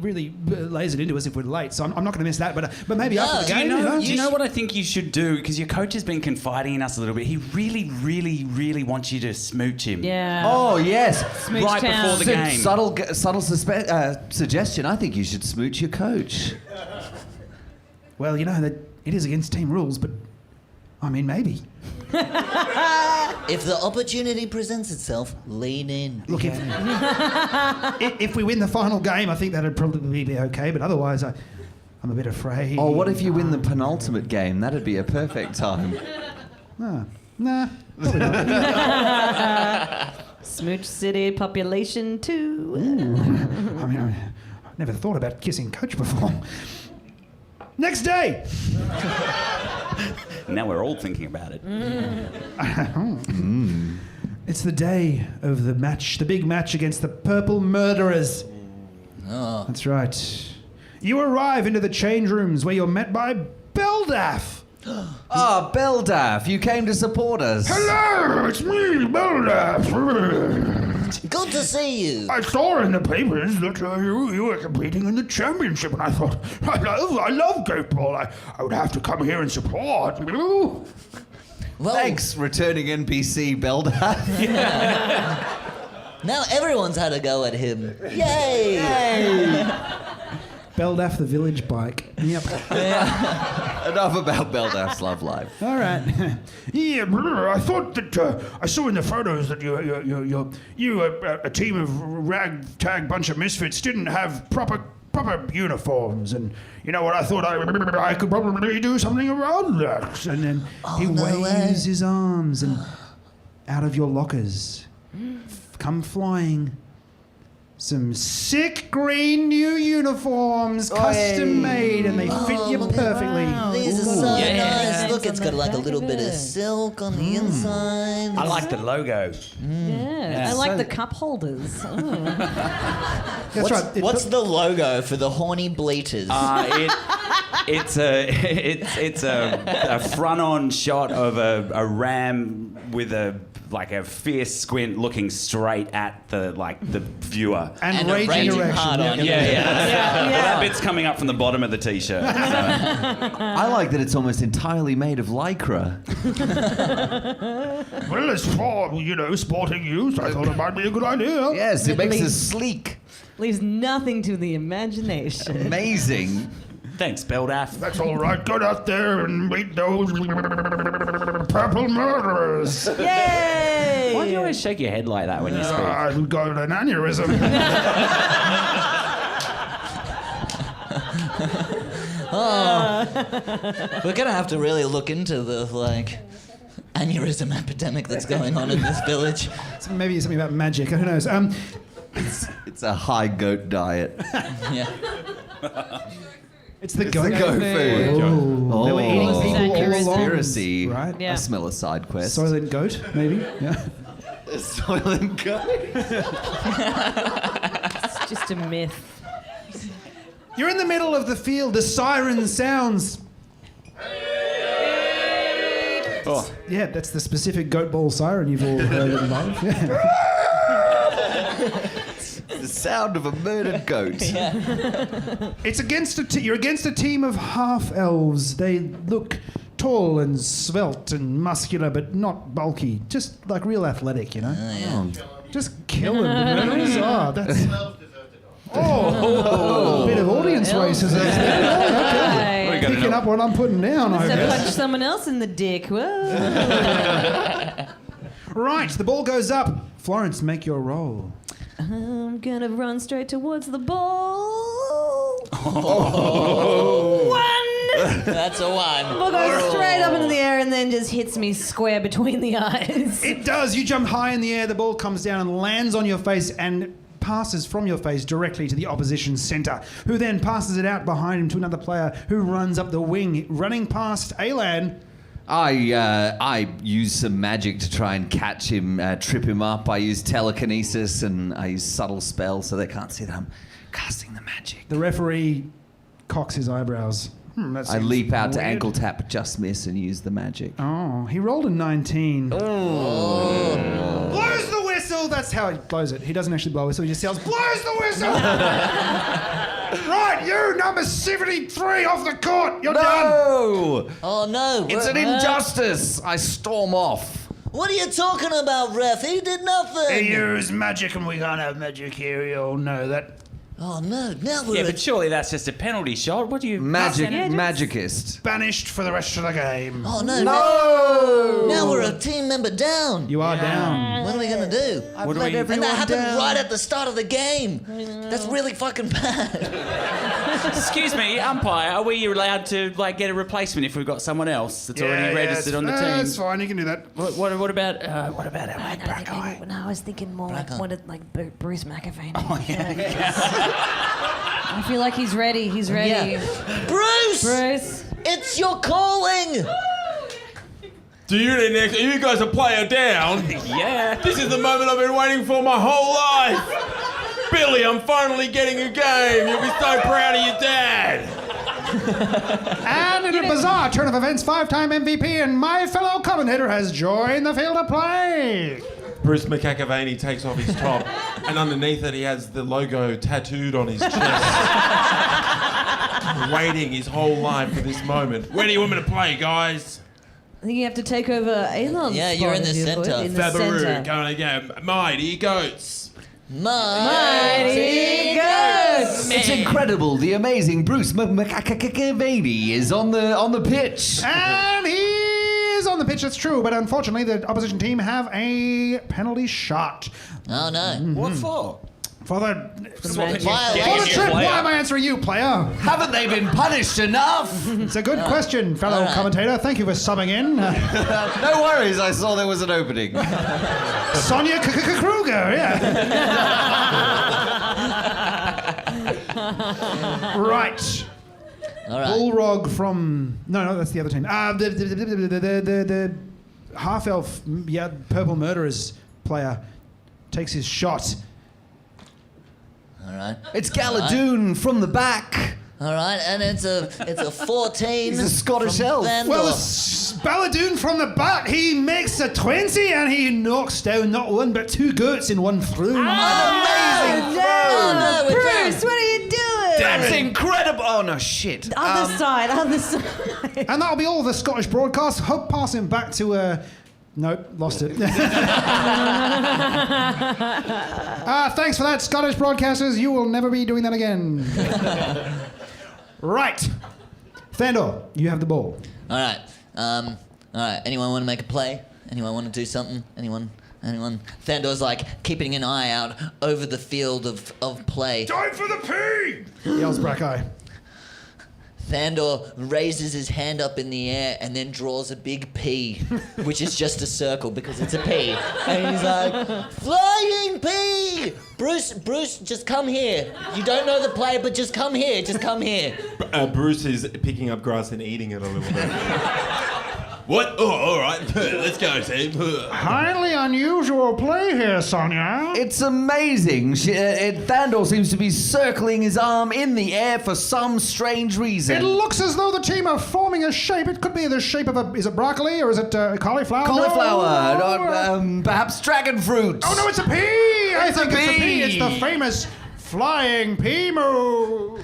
B: lays it into us if we're late. So I'm not going to miss that. But maybe after the
A: Do
B: game,
A: you know what I think you should do? Because your coach has been confiding in us a little bit. He really, really, really wants you to smooch him.
E: Yeah.
D: Oh, yes.
E: Smooch
A: right
E: town.
A: before the game.
D: Subtle suggestion. I think you should smooch your coach.
B: Well, you know that it is against team rules, but I mean, maybe.
C: If the opportunity presents itself, lean in.
B: Look, if we win the final game, I think that'd probably be okay. But otherwise, I'm a bit afraid.
D: Oh, what if you win the penultimate game? That'd be a perfect time.
B: Nah, probably not.
E: Smooch City, population 2.
B: I mean, I never thought about kissing Coach before. Next day!
A: Now we're all thinking about it.
B: It's the day of the match, the big match against the Purple Murderers.
C: Oh.
B: That's right. You arrive into the change rooms where you're met by Beldaff.
D: Ah, Beldaff, you came to support us.
B: Hello, it's me, Beldaff.
C: Good to see you.
B: I saw in the papers that you were competing in the championship, and I thought, I love goatball. I would have to come here and support.
C: Well,
D: Thanks, returning NPC Beldaff.
C: now everyone's had a go at him. Yay!
B: Beldaff the village bike. Yep.
D: Enough about Beldaff's love life.
B: All right. Yeah, I thought that I saw in the photos that you a team of ragtag bunch of misfits didn't have proper uniforms, and you know what? I thought I could probably do something around that. And then he waves his arms, and out of your lockers come flying some sick green new uniforms, custom made, and they fit you perfectly.
C: These are so nice. Look, it's got like a little bit of silk on the inside.
I: I like the logo.
E: Yeah, I like the cup holders. Oh.
B: That's right.
C: What's the logo for the horny bleaters?
A: It's a front-on shot of a ram with a fierce squint looking straight at the viewer.
B: and
C: a
B: raging
C: raging
B: erection.
C: hard on.
A: Yeah.
E: Yeah.
A: That bit's coming up from the bottom of the t-shirt. So.
D: I like that it's almost entirely made of lycra.
B: Well, it's for sporting use. I thought it might be a good idea.
D: Yes, it makes us sleek.
E: Leaves nothing to the imagination.
D: Amazing.
A: Thanks, Beldaff.
B: That's all right. Go out there and meet those purple murderers.
E: Yay!
A: Why do you always shake your head like that when you speak?
B: I've got an aneurysm.
C: We're gonna have to really look into the aneurysm epidemic that's going on in this village.
B: Maybe something about magic. Who knows?
D: It's a high goat diet.
C: Yeah.
B: It's the
D: It's
B: goat
D: the goat food.
B: They were eating
D: Oh.
B: people all along.
D: Conspiracy.
B: Right?
E: Yeah.
D: I smell a side quest.
B: Soylent goat, maybe. Yeah.
D: Soylent goat.
E: It's just a myth.
B: You're in the middle of the field. The siren sounds.
A: Oh.
B: Yeah, that's the specific goat ball siren you've all heard in life. Yeah.
D: The sound of a murdered goat.
B: It's against you're against a team of half elves. They look tall and svelte and muscular, but not bulky. Just like real athletic, Just kill them. Oh, that's. Oh, bit of audience racism. Okay.
E: Right.
B: Picking up what I'm putting down, I
E: So
B: guess.
E: punch someone else in the dick. Whoa.
B: Right, the ball goes up. Florence, make your roll.
E: I'm gonna run straight towards the ball.
C: That's a one.
E: Ball goes straight up into the air and then just hits me square between the eyes.
B: It does. You jump high in the air, the ball comes down and lands on your face and passes from your face directly to the opposition centre, who then passes it out behind him to another player who runs up the wing, running past Alan.
D: I use some magic to try and catch him, trip him up. I use telekinesis and I use subtle spells so they can't see that I'm casting the magic.
B: The referee cocks his eyebrows.
D: I leap out to
B: weird.
D: ankle tap, just miss, and use the magic.
B: Oh, he rolled a 19.
D: Oh.
B: Blows the whistle! That's how he blows it. He doesn't actually blow a whistle, he just yells, blows the whistle! Right, you, number 73, off the court! You're done!
D: No!
C: Oh no.
D: It's an injustice! I storm off.
C: What are you talking about, ref? He did nothing.
B: He used magic and we can't have magic here, you all know that.
C: Oh no, now we're
A: Yeah, but surely that's just a penalty shot. What do you...
D: Magic,
E: Yeah, just-
D: magicist.
B: Banished for the rest of the game.
C: Oh no, now we're a team member down.
B: You are down.
C: What are we gonna do?
D: I've
A: What do
D: let
A: we-
C: And
D: everyone
C: that happened
D: down.
C: right at the start of the game. That's really fucking bad.
A: Excuse me, umpire, are we allowed to get a replacement if we've got someone else that's already registered on the team?
B: That's fine, you can do that.
A: What about our mate Brakai?
E: No, I was thinking more Bruce McAvaney.
A: Oh, yeah.
E: I feel like he's ready. He's ready.
C: Yeah. Bruce! It's your calling!
F: Do you need next? Are you guys a player down?
A: Yeah.
F: This is the moment I've been waiting for my whole life. Billy, I'm finally getting a game. You'll be so proud of your dad.
B: And in a bizarre turn of events, 5-time MVP and my fellow commentator has joined the field of play.
F: Bruce McAvaney takes off his top, and underneath it he has the logo tattooed on his chest. Waiting his whole life for this moment. Where do you want me to play, guys?
E: I think you have to take over Elon's
C: Yeah, you're in the
E: spot,
C: centre.
E: in the
F: Fabaroo,
E: centre.
F: going again. Mighty Goats.
E: Mighty Goats!
D: It's incredible. The amazing Bruce McAvaney is on the pitch.
B: And he is on the pitch, that's true, but unfortunately the opposition team have a penalty shot.
C: Oh, no.
A: What for?
B: For the
C: Violation.
B: trip, why am I answering you, player?
D: Haven't they been punished enough?
B: It's a good question, fellow
C: all right.
B: commentator. Thank you for subbing in.
D: No worries, I saw there was an opening.
B: Sonia Kruger, yeah. Right.
C: All right.
B: Bullrog from... No, that's the other team. The half-elf, Purple Murderers player takes his shot.
C: All right.
D: It's Galadoon from the back.
C: All right, and it's a 14.
D: He's a Scottish
C: from
D: elf.
C: Thandor.
B: Well, Baladoon from the back, he makes a 20 and he knocks down not one but two goats in one throw.
C: Oh, no, we're
E: Bruce,
C: down.
E: what are you doing?
D: That's incredible. Oh, no, shit.
E: Other side.
B: And that'll be all the Scottish broadcast. Hope passing back to... Nope, lost it. Thanks for that, Scottish broadcasters. You will never be doing that again. Right. Thandor, you have the ball.
C: All right. All right. Anyone want to make a play? Anyone want to do something? Anyone? Thandor's keeping an eye out over the field of play.
B: Time for the P! Yells Brakai.
C: Thandor raises his hand up in the air and then draws a big P, which is just a circle because it's a P. And he's like, flying P! Bruce, just come here. You don't know the play, but just come here.
F: Bruce is picking up grass and eating it a little bit. What? Oh, all right. Let's go, team.
B: Highly unusual play here, Sonia.
D: It's amazing. Thandor seems to be circling his arm in the air for some strange reason.
B: It looks as though the team are forming a shape. It could be the shape of is it broccoli or is it cauliflower?
D: Cauliflower.
B: No.
D: Perhaps dragon fruit.
B: Oh, no, it's a P! I think it's a P. It's the famous flying P move.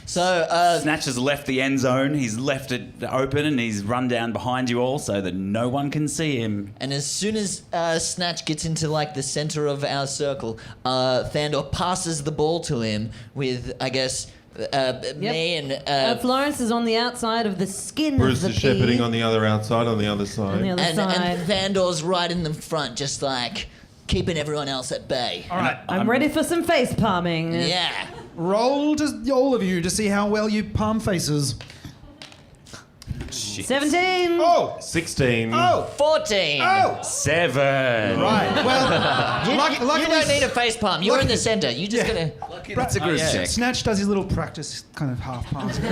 C: So,
A: Snatch has left the end zone. He's left it open and he's run down behind you all so that no one can see him.
C: and as soon as Snatch gets into the center of our circle, Thandor passes the ball to him with, I guess, me and...
E: Florence is on the outside of the skin
F: Bruce
E: of the
F: is shepherding
E: pea.
F: on the other outside, on the other side.
E: On the other
C: and
E: side.
C: Thandor's right in the front, just keeping everyone else at bay.
B: All right.
E: I'm ready for some face palming.
C: Yeah.
B: Roll to all of you to see how well you palm faces.
E: 17.
B: Oh!
F: 16.
B: Oh!
C: 14.
B: Oh!
A: 7.
B: Right. Well,
C: You
B: luckily,
C: don't need a face palm. You're in the center. You just gotta...
D: That's a Bruce check.
B: Snatch does his little practice kind of half pass. Oh,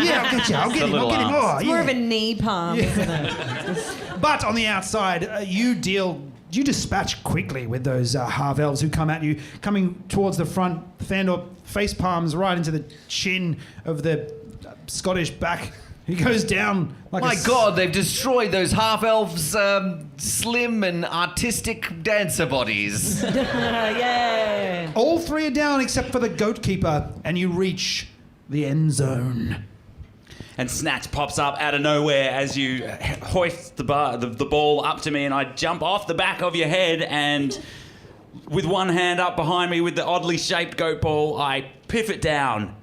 B: yeah, I'll get you. I'll get him.
A: little
B: I'll get him.
A: arms.
B: Oh,
E: It's more of
B: yeah.
E: a knee palm, isn't it?
B: But on the outside, you dispatch quickly with those half elves who come at you, coming towards the front. Thandor face palms right into the chin of the Scottish back. He goes down like
D: My God, they've destroyed those half-elves' slim and artistic dancer bodies.
E: Yay.
B: All three are down except for the goat keeper, and you reach the end zone.
A: And Snatch pops up out of nowhere as you hoist the ball up to me, and I jump off the back of your head, and with one hand up behind me with the oddly shaped goat ball, I pivot down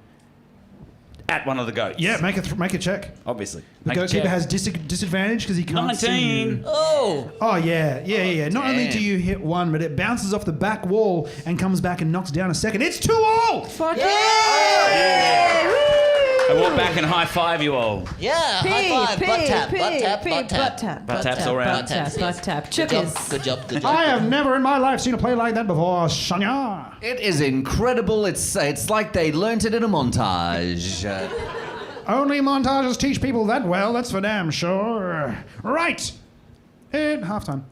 A: at one of the goats.
B: Yeah, make a check.
A: Obviously.
B: The
A: Make a
B: goat keeper
A: check.
B: has disadvantage because he can't see
A: 19.
B: you.
C: Oh!
B: Oh, yeah. Not only do you hit one, but it bounces off the back wall and comes back and knocks down a second. It's 2-all!
E: Fuck yeah!
A: I walk back and high five you all.
C: Yeah, high five, butt tap, butt tap, butt tap.
A: Butt taps all round.
E: Butt tap, butt tap.
C: Good job,
E: Chookers.
C: good job, good
B: I
C: job.
B: have never in my life seen a play like that before, Sonia.
D: It is incredible. It's like they learnt it in a montage.
B: Only montages teach people that well, that's for damn sure. Right. And halftime.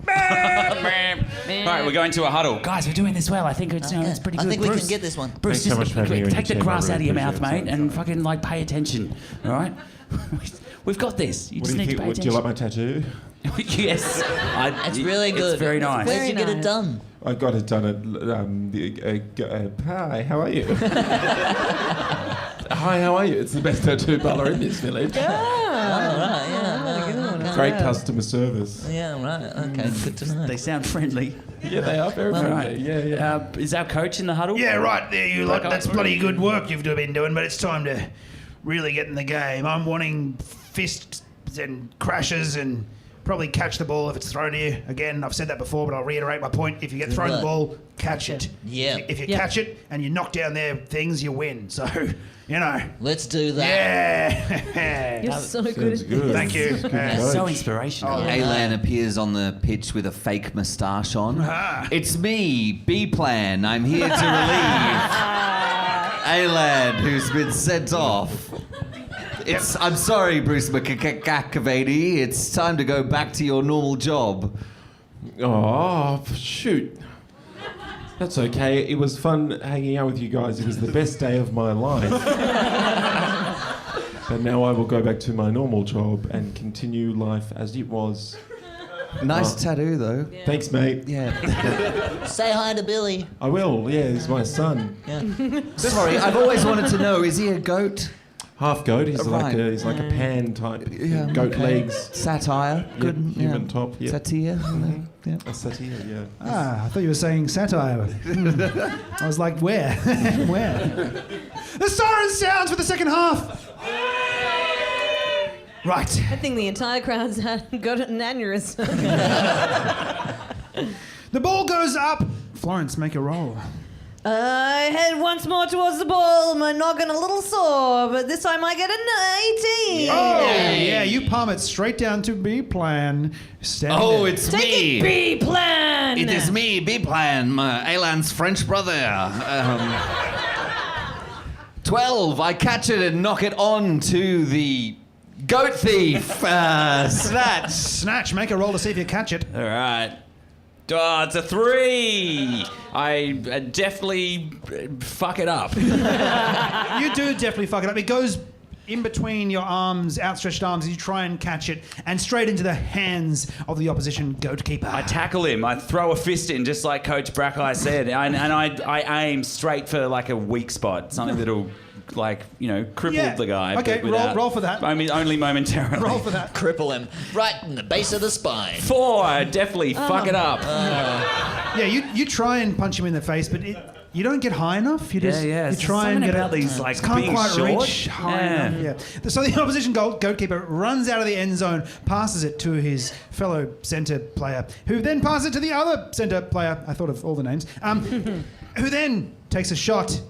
A: All right, we're going to a huddle. Guys, we're doing this well. I think it's pretty good.
C: I think we
A: Bruce,
C: can get this one.
A: Bruce,
G: Thanks so much for having me on
A: take
G: your
A: the
G: team.
A: grass
G: I
A: out of
G: really
A: your mouth,
G: appreciate it.
A: mate, and fucking like pay attention. All right? We've got this. You
G: What
A: just
G: do you
A: need to
G: think?
A: pay
G: Do you like
A: attention.
G: my tattoo?
A: Yes.
C: It's really good.
A: It's very nice.
C: Where'd you get
E: Very
C: it done?
G: I got it done at. Hi, how are you? Hi, how are you? It's the best tattoo parlour in this village.
C: Oh, right, yeah.
G: Great customer service.
C: Yeah, right. Okay, good to know.
A: They sound friendly.
G: Yeah, they are very friendly. Yeah.
A: Is our coach in the huddle?
B: Yeah, right there, you lot.
A: Brakai.
B: That's bloody good work you've been doing, but it's time to really get in the game. I'm wanting fists and crashes and probably catch the ball if it's thrown to you. Again, I've said that before, but I'll reiterate my point. If you get thrown the ball, catch it.
C: Yeah.
B: If you
E: Yeah.
B: catch it and you knock down their things, you win. So, you know.
C: Let's do that.
B: Yeah.
E: You're so good
G: Sounds
E: at
G: good.
B: Thank you.
A: So inspirational.
D: Alan appears on the pitch with a fake moustache on.
B: Ah.
D: It's me, B-Plan. I'm here to relieve Alan, who's been sent off. I'm sorry, Bruce McCavady. It's time to go back to your normal job.
G: Oh, shoot. That's okay. It was fun hanging out with you guys. It was the best day of my life. But now I will go back to my normal job and continue life as it was.
D: Nice tattoo, though.
G: Thanks, mate.
D: Yeah.
C: Say hi to Billy.
G: I will. Yeah, he's my son.
D: Sorry, I've always wanted to know, is he a goat?
G: Half goat. He's
D: Right.
G: he's like a pan type.
D: Yeah,
G: Goat
D: okay.
G: legs.
D: Satire. Good.
G: Yep, human top. Yep.
D: Satire. Yeah.
G: A satire. Yeah.
B: Ah, I thought you were saying satire. I was like, where? Where? The siren sounds for the second half. Right.
E: I think the entire crowd's got an aneurysm.
B: The ball goes up. Florence, make a roll.
E: I head once more towards the ball. My noggin a little sore, but this time I get an 18.
B: Oh, yeah, you palm it straight down to B-Plan.
D: Oh, it's
E: Take
D: me.
E: it, B-Plan.
D: It is me, B-Plan, Alan's French brother. 12. I catch it and knock it on to the goat thief. Snatch.
B: Snatch, make a roll to see if you catch it.
A: All right. Oh, it's a 3. I definitely fuck it up.
B: You do definitely fuck it up. It goes in between your arms, outstretched arms, as you try and catch it, and straight into the hands of the opposition goatkeeper.
A: I tackle him. I throw a fist in, just like Coach Brakai said, and I aim straight for like a weak spot, something that'll, like, you know, cripple the guy.
B: Okay,
A: but without,
B: roll for that.
A: I mean, only momentarily.
B: Roll for that.
C: Cripple him right in the base of the spine.
A: 4. I definitely fuck it up.
B: Yeah, you try and punch him in the face, but you don't get high enough. You just
A: yeah.
B: you try and
A: Something
B: get
A: about
B: it.
A: these, like,
B: can't
A: being
B: quite
A: short.
B: reach high
A: Yeah.
B: enough. Yeah. So the opposition goalkeeper runs out of the end zone, passes it to his fellow centre player, who then passes it to the other centre player. I thought of all the names. Who then takes a shot.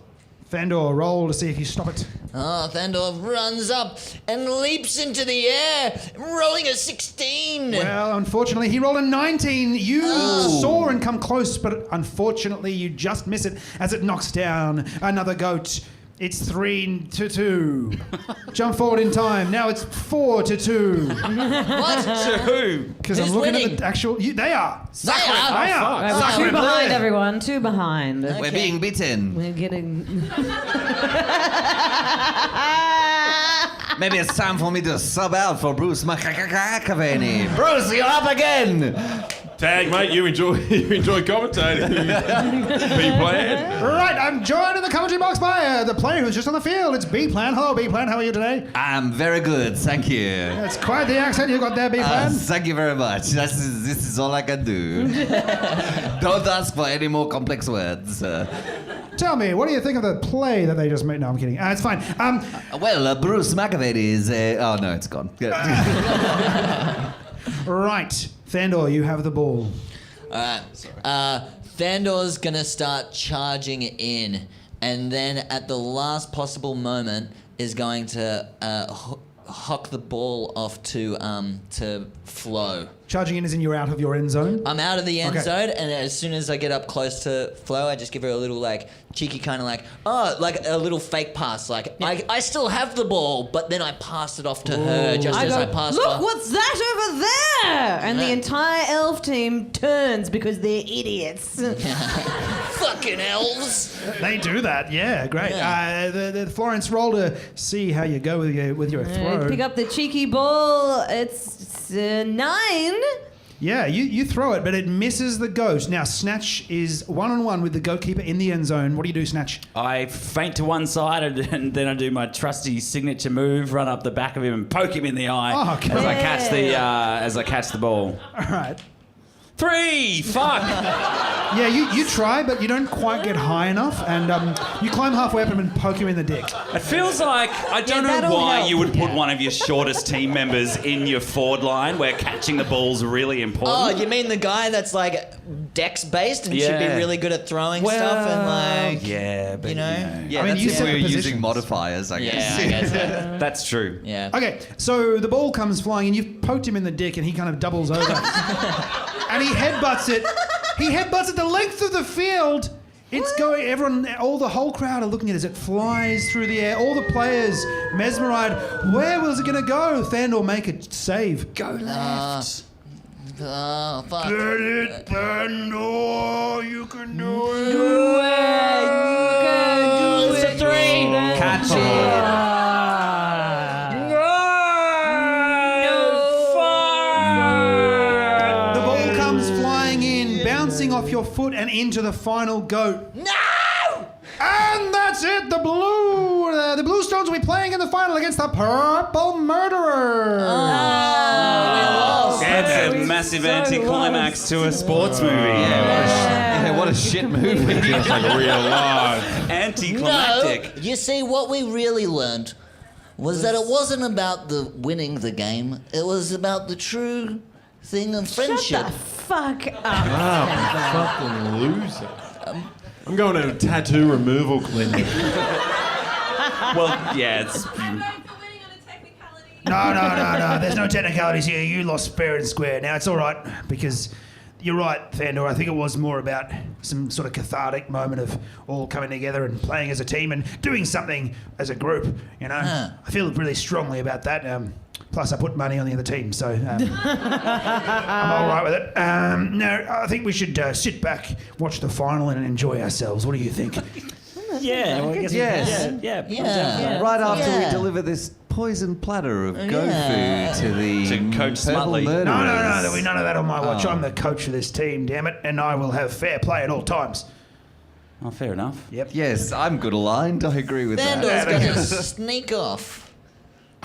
B: Thandor, roll to see if you stop it.
C: Oh, Thandor runs up and leaps into the air, rolling a 16.
B: Well, unfortunately, he rolled a 19. You soar and come close, but unfortunately, you just miss it as it knocks down another goat. It's 3-2. Jump forward in time. Now it's 4-2.
C: What?
A: To who?
B: Because I'm
C: Who's
B: looking
C: winning?
B: at the actual. They are.
C: They are?
B: They are.
E: Right, two behind, everyone. 2 behind.
D: We're being beaten.
E: We're getting.
D: Maybe it's time for me to sub out for Bruce McCavany. Bruce, you're up again.
G: Tag, mate. You enjoy commentating. B-Plan.
B: Right, I'm joined in the commentary box by the player who's just on the field. It's B-Plan. Hello, B-Plan. How are you today?
D: I'm very good, thank you.
B: That's quite the accent you got there, B-Plan.
D: Thank you very much. This is all I can do. Don't ask for any more complex words.
B: Tell me, what do you think of the play that they just made? No, I'm kidding. It's fine.
D: Bruce McCavity is... oh, no, it's gone.
B: Right, Thandor, you have the ball.
C: Thandor's gonna start charging in, and then at the last possible moment, is going to hock the ball off to Flo.
B: Charging in as in you're out of your end zone?
C: I'm out of the end
B: Okay.
C: zone, and as soon as I get up close to Flo, I just give her a little like cheeky kind of like a little fake pass. Like I still have the ball, but then I pass it off to her just as I pass.
E: Look, what's that over there? And the entire elf team turns because they're idiots.
C: Fucking elves!
B: They do that, yeah, great.
C: Yeah.
B: The Florence, roll to see how you go with your throw.
E: Pick up the cheeky ball. It's 9.
B: Yeah, you throw it, but it misses the goat. Now, Snatch is one-on-one with the goalkeeper in the end zone. What do you do, Snatch?
A: I feint to one side and then I do my trusty signature move, run up the back of him and poke him in the eye
B: Oh, okay.
A: as I catch the ball.
B: All right.
A: 3! Fuck!
B: Yeah, you try, but you don't quite get high enough, and you climb halfway up him and poke him in the dick.
A: It feels like, I don't know
E: that'll
A: why
E: help.
A: you would put one of your shortest team members in your forward line where catching the ball's really
C: Oh,
A: important.
C: you mean the guy that's like dex based and should be
A: Yeah.
C: really good at throwing stuff and like
A: Yeah, but
C: you know?
D: Yeah,
B: I mean,
D: that's
B: you
D: if
B: set
D: we were
B: the
D: using
B: positions.
D: modifiers, I guess.
C: Yeah, I guess. Yeah.
A: That's true.
C: Yeah.
B: Okay, so the ball comes flying, and you've poked him in the dick, and he kind of doubles over. And he headbutts it. He headbutts it the length of the field. It's going, the whole crowd are looking at it as it flies through the air. All the players mesmerized. Where was it going to go? Thandor, make a save. Go left.
C: Oh, fuck.
B: Get it, Thandor. You can do it.
C: It's a 3.
A: Catch it.
B: The ball comes flying in, bouncing off your foot and into the final goat.
C: No!
B: And that's it. The Blue Stones will be playing in the final against the Purple Murderers.
A: That's a massive anticlimax to a sports movie.
D: Yeah, what a shit movie.
G: Feels like real life.
A: Anticlimactic.
C: No, you see, what we really learned was that it wasn't about the winning the game. It was about the true thing of friendship.
E: Shut the fuck up.
G: Fucking loser. I'm going to a tattoo removal clinic.
A: Well, yeah, it's...
H: I'm going for winning on a technicality.
B: No. There's no technicalities here. You lost fair and square. Now, it's all right, because you're right, Thandor. I think it was more about some sort of cathartic moment of all coming together and playing as a team and doing something as a group, you know? I feel really strongly about that. Plus, I put money on the other team, so I'm all right with it. No, I think we should sit back, watch the final, and enjoy ourselves. What do you think?
A: Yeah, well, I guess
D: Yes.
C: Yeah.
D: Right after
C: Yeah.
D: we deliver this poison platter of go food to the
A: To Coach
D: purple
A: Smutley.
D: murderers.
B: No, there'll be none of that on my watch. I'm the coach of this team, damn it, and I will have fair play at all times.
A: Oh, fair enough.
B: Yep.
D: Yes, I'm good aligned. I agree with
C: Thandor's
D: that.
C: going to sneak off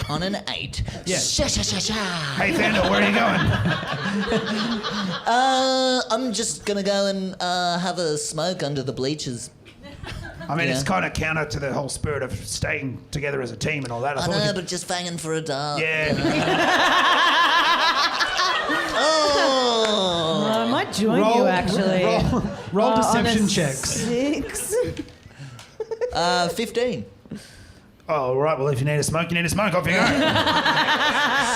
C: on an 8.
B: Yeah.
C: Sha-sha-sha-sha.
B: Hey, Thandor, where are you going?
C: I'm just going to go and have a smoke under the bleachers.
B: I mean, it's
C: Yeah.
B: kind of counter to the whole spirit of staying together as a team and all that.
C: I
B: thought we
C: know,
B: could-
C: but just banging for a dart.
B: Yeah.
C: Oh!
E: I might join you, actually.
B: Roll
E: On a
B: deception checks.
E: 6.
C: 15.
B: Oh, right. Well, if you need a smoke, you need a smoke. Off you go.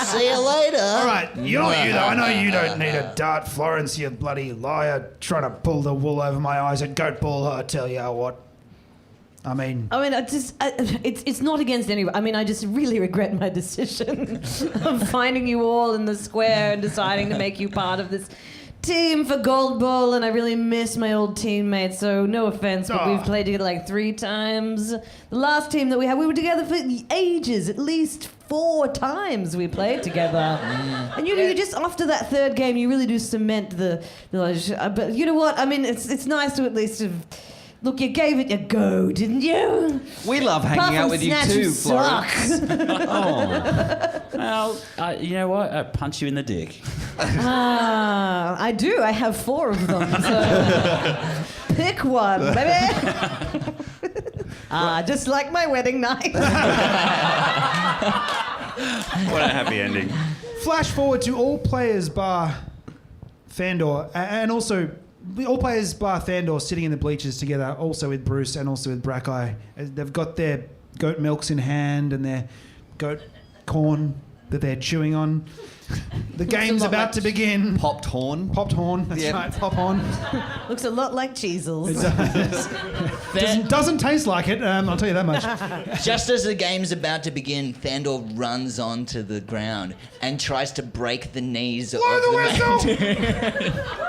C: See you later.
B: All right. You know you, though. I know you don't need a dart, Florence, you bloody liar, trying to pull the wool over my eyes at goat ball. I tell you what. I mean,
E: It's not against anyone. I mean, I just really regret my decision of finding you all in the square and deciding to make you part of this team for Gold Ball, and I really miss my old teammates, so no offense, but we've played together like 3 times. The last team that we were together for ages, at least 4 times we played together. And you just, after that 3rd game, you really do cement the but you know what? I mean, it's nice to at least have... Look, you gave it a go, didn't you?
D: We love
E: Apart
D: hanging out
E: from
D: with you
E: Snatch,
D: too,
E: you suck.
D: Florence.
A: Well, you know what? I'd punch you in the dick.
E: I do. I have 4 of them. So pick one, baby. Just like my wedding night.
A: What a happy ending.
B: flash forward to all players bar Thandor, and also all players bar Thandor sitting in the bleachers together, also with Bruce and also with Brakai. They've got their goat milks in hand and their goat corn that they're chewing on. The game's
E: lot
B: about
E: like
B: to begin.
D: Popped horn.
B: Popped horn, that's
D: Yep.
B: right, pop horn.
E: Looks a lot like Cheezels.
B: Doesn't taste like it, I'll tell you that much.
C: Just as the game's about to begin, Thandor runs onto the ground and tries to break the knees of
B: Blow the
C: the
B: whistle!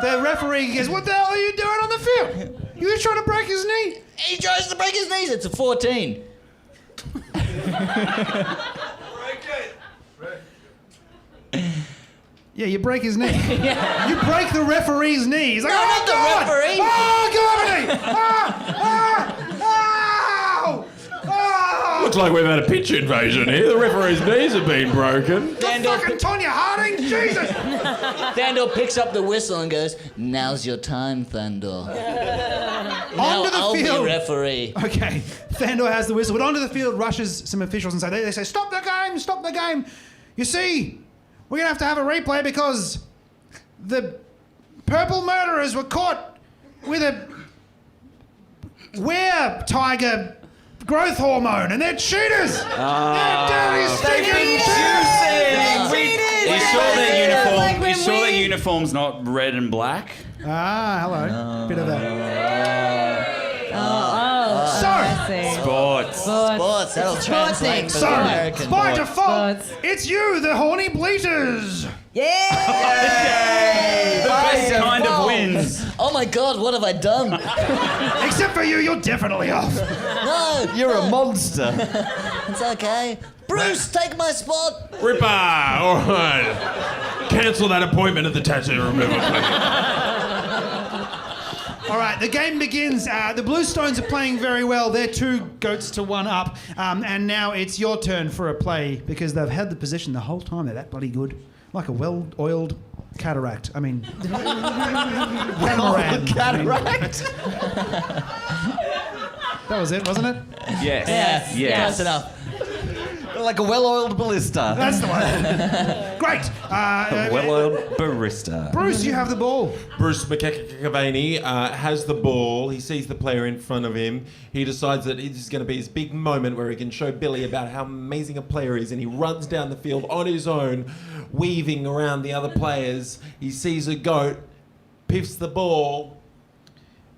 B: The referee goes, what the hell are you doing on the field? You were trying to break his knee?
C: He tries to break his knees. It's a 14.
B: Yeah, you break his knee. You break the referee's knee. He's like,
C: No,
B: oh,
C: not the
B: God!
C: referee.
B: Oh, God! Oh! Oh!
G: Looks like we've had a pitch invasion here. The referee's knees have been broken.
B: Fucking Tonya Harding! Jesus!
C: Thandor picks up the whistle and goes, "Now's your time, Thandor. Now
B: Onto the
C: I'll
B: field.
C: be referee."
B: Okay, Thandor has the whistle, but onto the field rushes some officials and they say, stop the game, stop the game. You see, we're going to have a replay because the purple murderers were caught with a were-tiger growth hormone and they're cheaters. They're dirty, stinking cheaters.
A: Are you sure their uniform? Are you sure their uniform's not red and black?
B: Ah, hello. Bit of that. So,
E: I see.
A: Sports.
C: Sports, that'll translate for
B: so,
C: the American
B: by
C: boy.
B: default,
E: Sports.
B: it's you, the horny bleaters.
E: Yeah!
A: The best kind of wins.
C: Oh my God, what have I done?
B: Except for you, you're definitely off.
C: No,
D: You're a monster.
C: it's okay. Bruce, take my spot.
G: Ripper! All right. Cancel that appointment at the tattoo removal clinic.
B: All right, the game begins. The Bluestones are playing very well. They're 2 goats to 1 up. And now it's your turn for a play because they've had the position the whole time. They're that bloody good. Like a well-oiled cataract. I mean... catamaran.
D: Cataract.
B: That was it, wasn't it?
A: Yes.
C: Yeah, that's enough.
D: Like a well-oiled ballista.
B: That's the one. Great.
A: Well-oiled barista.
B: Bruce, you have the ball.
F: Bruce McCavaney has the ball. He sees the player in front of him. He decides that this is going to be his big moment where he can show Billy about how amazing a player he is. And he runs down the field on his own, weaving around the other players. He sees a goat, piffs the ball,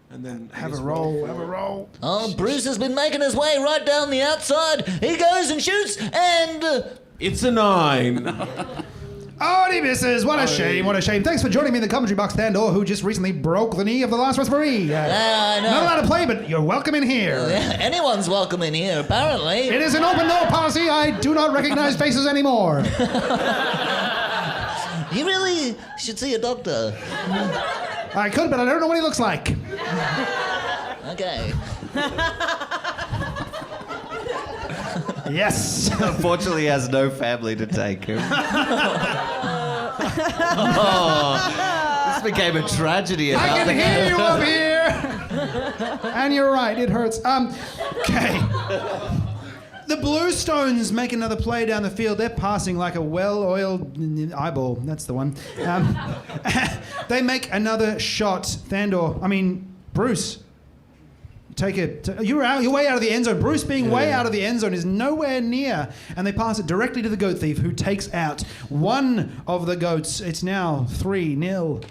F: and then
B: Have a roll.
C: Oh, Bruce has been making his way right down the outside. He goes and shoots, and
F: It's a 9.
B: Oh, and he misses. What a shame, what a shame. Thanks for joining me in the commentary box, Thandor, who just recently broke the knee of the last referee.
C: I know.
B: Not allowed to play, but you're welcome in here.
C: Anyone's welcome in here, apparently.
B: It is an open door policy. I do not recognize faces anymore.
C: You really should see a doctor.
B: I could, but I don't know what he looks like.
C: Okay.
B: Yes.
D: Unfortunately, he has no family to take him. This became a tragedy.
B: I
D: About
B: can
D: the
B: hear you up here. And you're right, it hurts. Okay. The Bluestones make another play down the field. They're passing like a well-oiled eyeball. That's the one. They make another shot. Bruce. Take it. You're way out of the end zone. Bruce being way out of the end zone is nowhere near. And they pass it directly to the goat thief, who takes out one of the goats. It's now 3-0.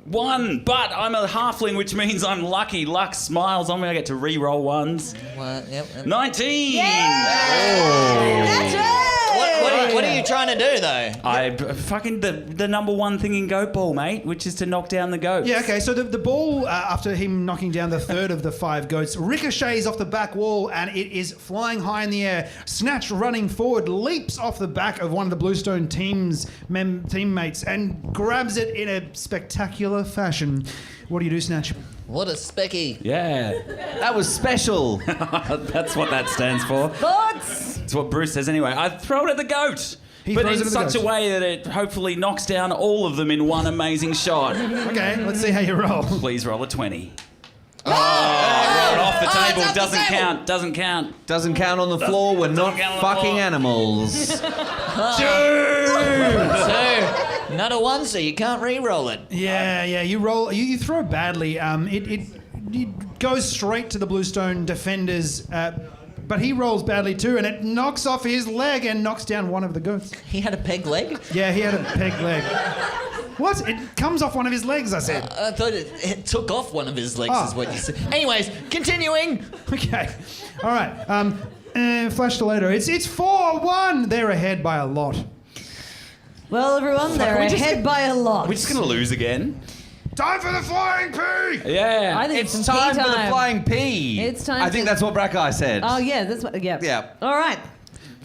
A: 1, but I'm a halfling, which means I'm lucky. Luck smiles on me. I get to re-roll ones.
C: What? Yep.
A: 19!
E: That's right!
C: What are you trying to do, though?
A: I fucking the number one thing in goat ball, mate, which is to knock down the goats.
B: Yeah, okay, so the ball, after him knocking down the third of the 5 goats, ricochets off the back wall and it is flying high in the air. Snatch, running forward, leaps off the back of one of the Bluestone teammates and grabs it in a spectacular fashion. What do you do, Snatch?
C: What a specky.
A: Yeah.
D: That was special.
A: That's what that stands for.
E: Thoughts?
A: It's what Bruce says anyway. I throw it at the goat.
B: He
A: But
B: throws
A: in
B: it at the
A: such a
B: goat.
A: way that it hopefully knocks down all of them in one amazing shot.
B: Okay, let's see how you roll.
A: Please roll a 20. Roll it off the table. Doesn't count. Doesn't count.
D: Doesn't count on the floor. We're not
A: count on the
D: fucking
A: floor.
D: animals.
C: So, not a 1, so you can't re-roll it.
B: Yeah, you roll. You throw badly. It goes straight to the Bluestone defenders. but he rolls badly too, and it knocks off his leg and knocks down one of the goats.
C: He had a peg leg?
B: Yeah, he had a peg leg. What? It comes off one of his legs, I said.
C: I thought it took off one of his legs,
B: Oh.
C: is what you said. Anyways, continuing.
B: Okay. All right. Flash to later. It's 4-1. They're ahead by a lot.
E: Well, everyone, they're ahead by a lot.
A: We're just going to lose again.
B: Time for the flying pea!
A: Yeah.
E: I think
D: It's
E: some
D: time
E: pee
D: for the flying pea.
E: It's time
D: I think
E: to-
D: that's what Brakai said.
E: Oh, yeah, that's what. Yeah.
D: Yeah.
E: All right.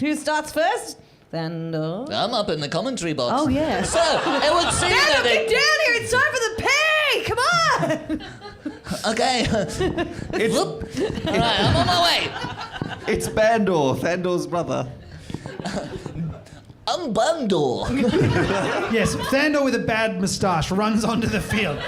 E: Who starts first? Thandor.
C: I'm up in the commentary box.
E: Oh, yeah.
C: So, it would seem
E: Thandor,
C: that
E: get down here! It's time for the pay! Come on!
C: Okay. Whoop. All right, I'm on my way.
D: It's Bandor, Thandor's brother.
C: I'm Bandor.
B: Yes, Thandor with a bad moustache runs onto the field.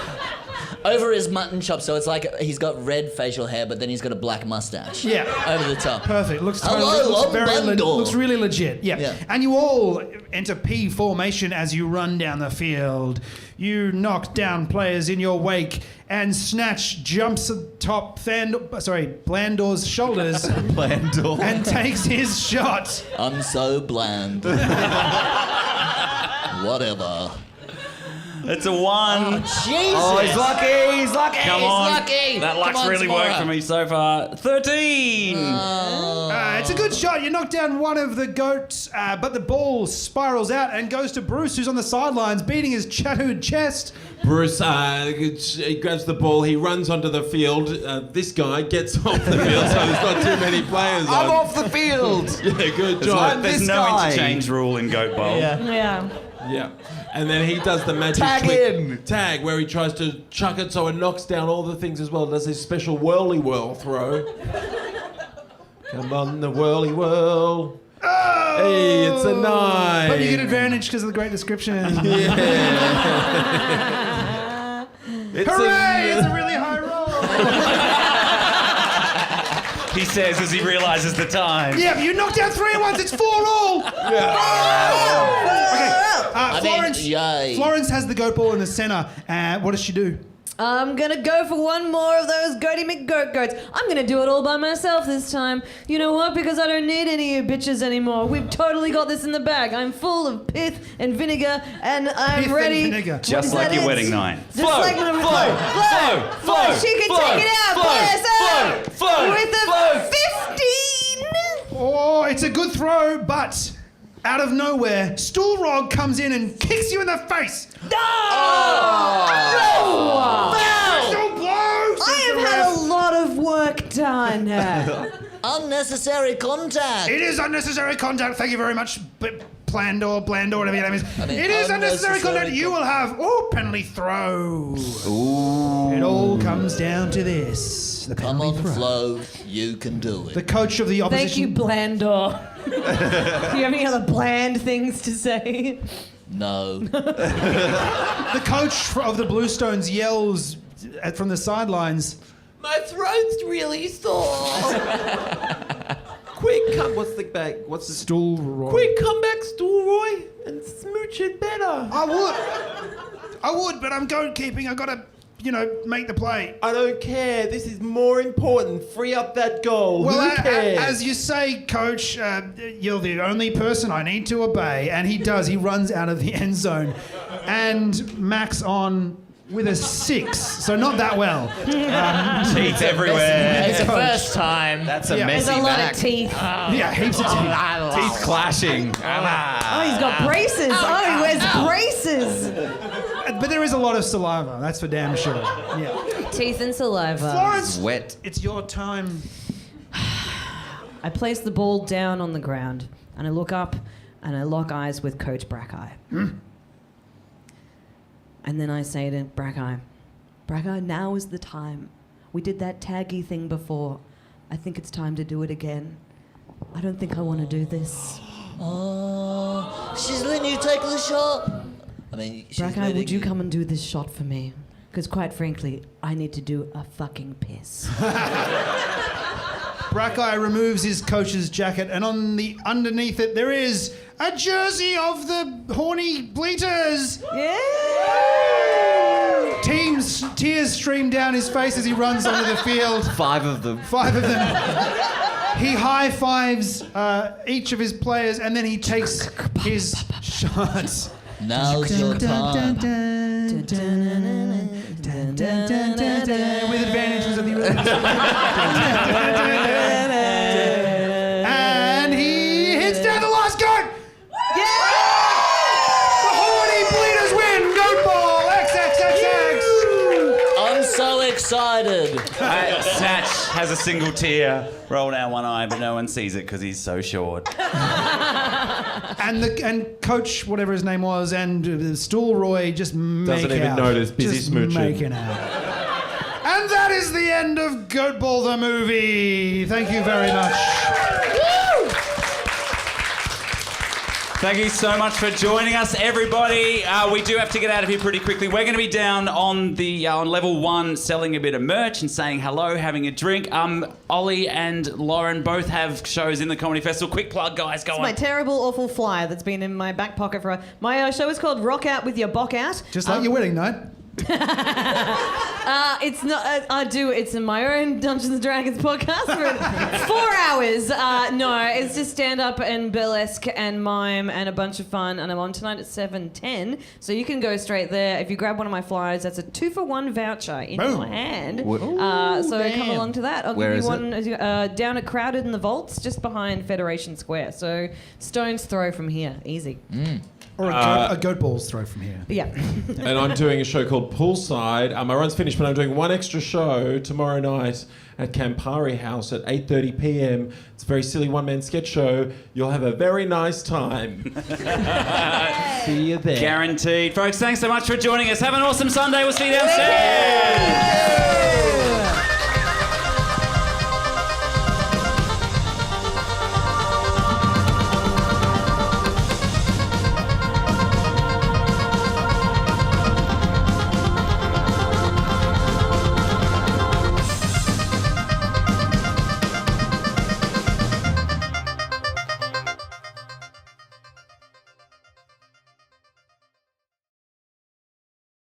C: Over his mutton chop, so it's like he's got red facial hair, but then he's got a black mustache.
B: Yeah.
C: Over the top.
B: Perfect. Looks
C: Hello, I'm Thandor.
B: looks really legit. Yeah.
C: Yeah.
B: And you all enter P formation as you run down the field. You knock down players in your wake, and Snatch jumps atop Blandor's shoulders
D: Bandor.
B: and takes his shot.
C: I'm so bland. Whatever.
A: It's a 1.
C: Jesus.
D: Oh, he's lucky. He's lucky.
A: Come
C: he's
A: on.
C: lucky.
A: That luck's
C: Come on,
A: really
C: tomorrow.
A: worked for me so far. 13.
B: It's a good shot. You knock down one of the goats, but the ball spirals out and goes to Bruce, who's on the sidelines, beating his tattooed chest.
F: Bruce, he grabs the ball, he runs onto the field. This guy gets off the field, so there's not too many players
D: I'm
F: on.
D: off the field.
F: Yeah, good
A: There's
F: job.
A: no, there's
D: this
A: no
D: guy.
A: interchange rule in Goat Bowl.
E: Yeah.
F: Yeah. And then he does the magic
D: Tag
F: trick.
D: in.
F: Tag, where he tries to chuck it so it knocks down all the things as well. Does his special whirly whirl throw. Come on, the whirly whirl.
B: Oh!
F: Hey, it's a 9.
B: But you get advantage because of the great description.
F: It's
B: Hooray! It's a really high roll.
A: He says as he realizes the time.
B: Yeah, but you knocked down 3 at once. It's 4 all. Okay.
C: Yay.
B: Florence has the goat ball in the center. What does she do?
E: I'm gonna go for one more of those goaty McGoat goats. I'm gonna do it all by myself this time. You know what? Because I don't need any of you bitches anymore. We've totally got this in the bag. I'm full of pith and vinegar, and I'm
B: Pith and
E: ready.
B: vinegar.
E: What
A: Just
E: is
A: like
E: that
A: your
E: it?
A: wedding night.
E: Just like my flow. She can take it out by herself with a 15.
B: Oh, it's a good throw, but out of nowhere, Stoolrog comes in and kicks you in the face. Still blows.
E: I have had a lot of work done.
C: Unnecessary contact.
B: It is unnecessary contact. Thank you very much, Blandor, whatever your name is.
C: mean,
B: It is unnecessary
C: unnecessary
B: contact. You will have penalty throw. It all comes down to this: the
C: Come
B: penalty
C: on,
B: throw.
C: Flo. You can do it.
B: The coach of the opposition.
E: Thank you, Blandor. Do you have any other bland things to say?
C: No.
B: The coach of the Bluestones yells from the sidelines.
F: My throat's really sore. Quick, what's the back? What's the
B: Stoolrog.
F: Quick, come back, Stoolroy, and smooch it better.
B: I would, but I'm goat keeping. I gotta, make the play.
F: I don't care. This is more important. Free up that goal.
B: Well,
F: Who cares?
B: as you say, Coach, you're the only person I need to obey. And he does. He runs out of the end zone. And Max on with a 6. So not that well.
A: Teeth everywhere.
C: It's the first time.
D: That's a
B: Yeah.
E: There's
D: messy
E: a lot
D: Mac.
E: of teeth.
B: Yeah, heaps of teeth.
D: Teeth clashing.
E: Oh, he's got braces. Oh, he wears braces.
B: But there is a lot of saliva. That's for damn sure. Yeah.
E: Teeth and saliva.
B: Florence,
D: Wet.
B: it's your time.
E: I place the ball down on the ground, and I look up, and I lock eyes with Coach Brakai. And then I say to Brakai, now is the time. We did that taggy thing before. I think it's time to do it again. I don't think I want to do this.
C: Oh, she's letting you take the shot. I mean, she's
E: Brakai,
C: letting
E: would you come and do this shot for me? Because quite frankly, I need to do a fucking piss.
B: Brakai removes his coach's jacket, and underneath it there is a jersey of the Horny Bleaters.
E: Yeah!
B: Tears stream down his face as he runs onto the field.
D: 5 of them.
B: 5 of them. He high fives each of his players, and then he takes his shots.
C: Now's your time.
B: With advantages of the and he hits down the last goat. Yeah! The horny bleeders win. Goat ball. XXXX.
C: I'm so excited.
A: Snatch has a single tear roll down one eye, but no one sees it because he's so short.
B: And Coach, whatever his name was, and Stool Roy just make
F: Doesn't even
B: out.
F: notice, busy
B: just
F: smooching.
B: making out. And that is the end of Goat Ball the movie. Thank you very much.
A: Thank you so much for joining us, everybody. We do have to get out of here pretty quickly. We're going to be down on the on level 1, selling a bit of merch and saying hello, having a drink. Ollie and Lauren both have shows in the Comedy Festival. Quick plug, guys. Go on.
E: My terrible, awful flyer that's been in my back pocket for my show is called Rock Out with Your Bock Out.
B: Just like your wedding night.
E: It's not. I do. It's in my own Dungeons and Dragons podcast for 4 hours. No, it's just stand up and burlesque and mime and a bunch of fun. And I'm on tonight at 7:10, so you can go straight there. If you grab one of my flyers, that's a 2-for-1 voucher in your hand. So come along to that. I'll
D: Where
E: give you
D: is
E: one down at Crowded in the Vaults, just behind Federation Square. So stone's throw from here, easy.
B: Or a goat ball's throw from here.
E: Yeah.
F: And I'm doing a show called Poolside. My run's finished, but I'm doing one extra show tomorrow night at Campari House at 8:30 p.m. It's a very silly one-man sketch show. You'll have a very nice time. See you there.
A: Guaranteed. Folks, thanks so much for joining us. Have an awesome Sunday. We'll see you downstairs.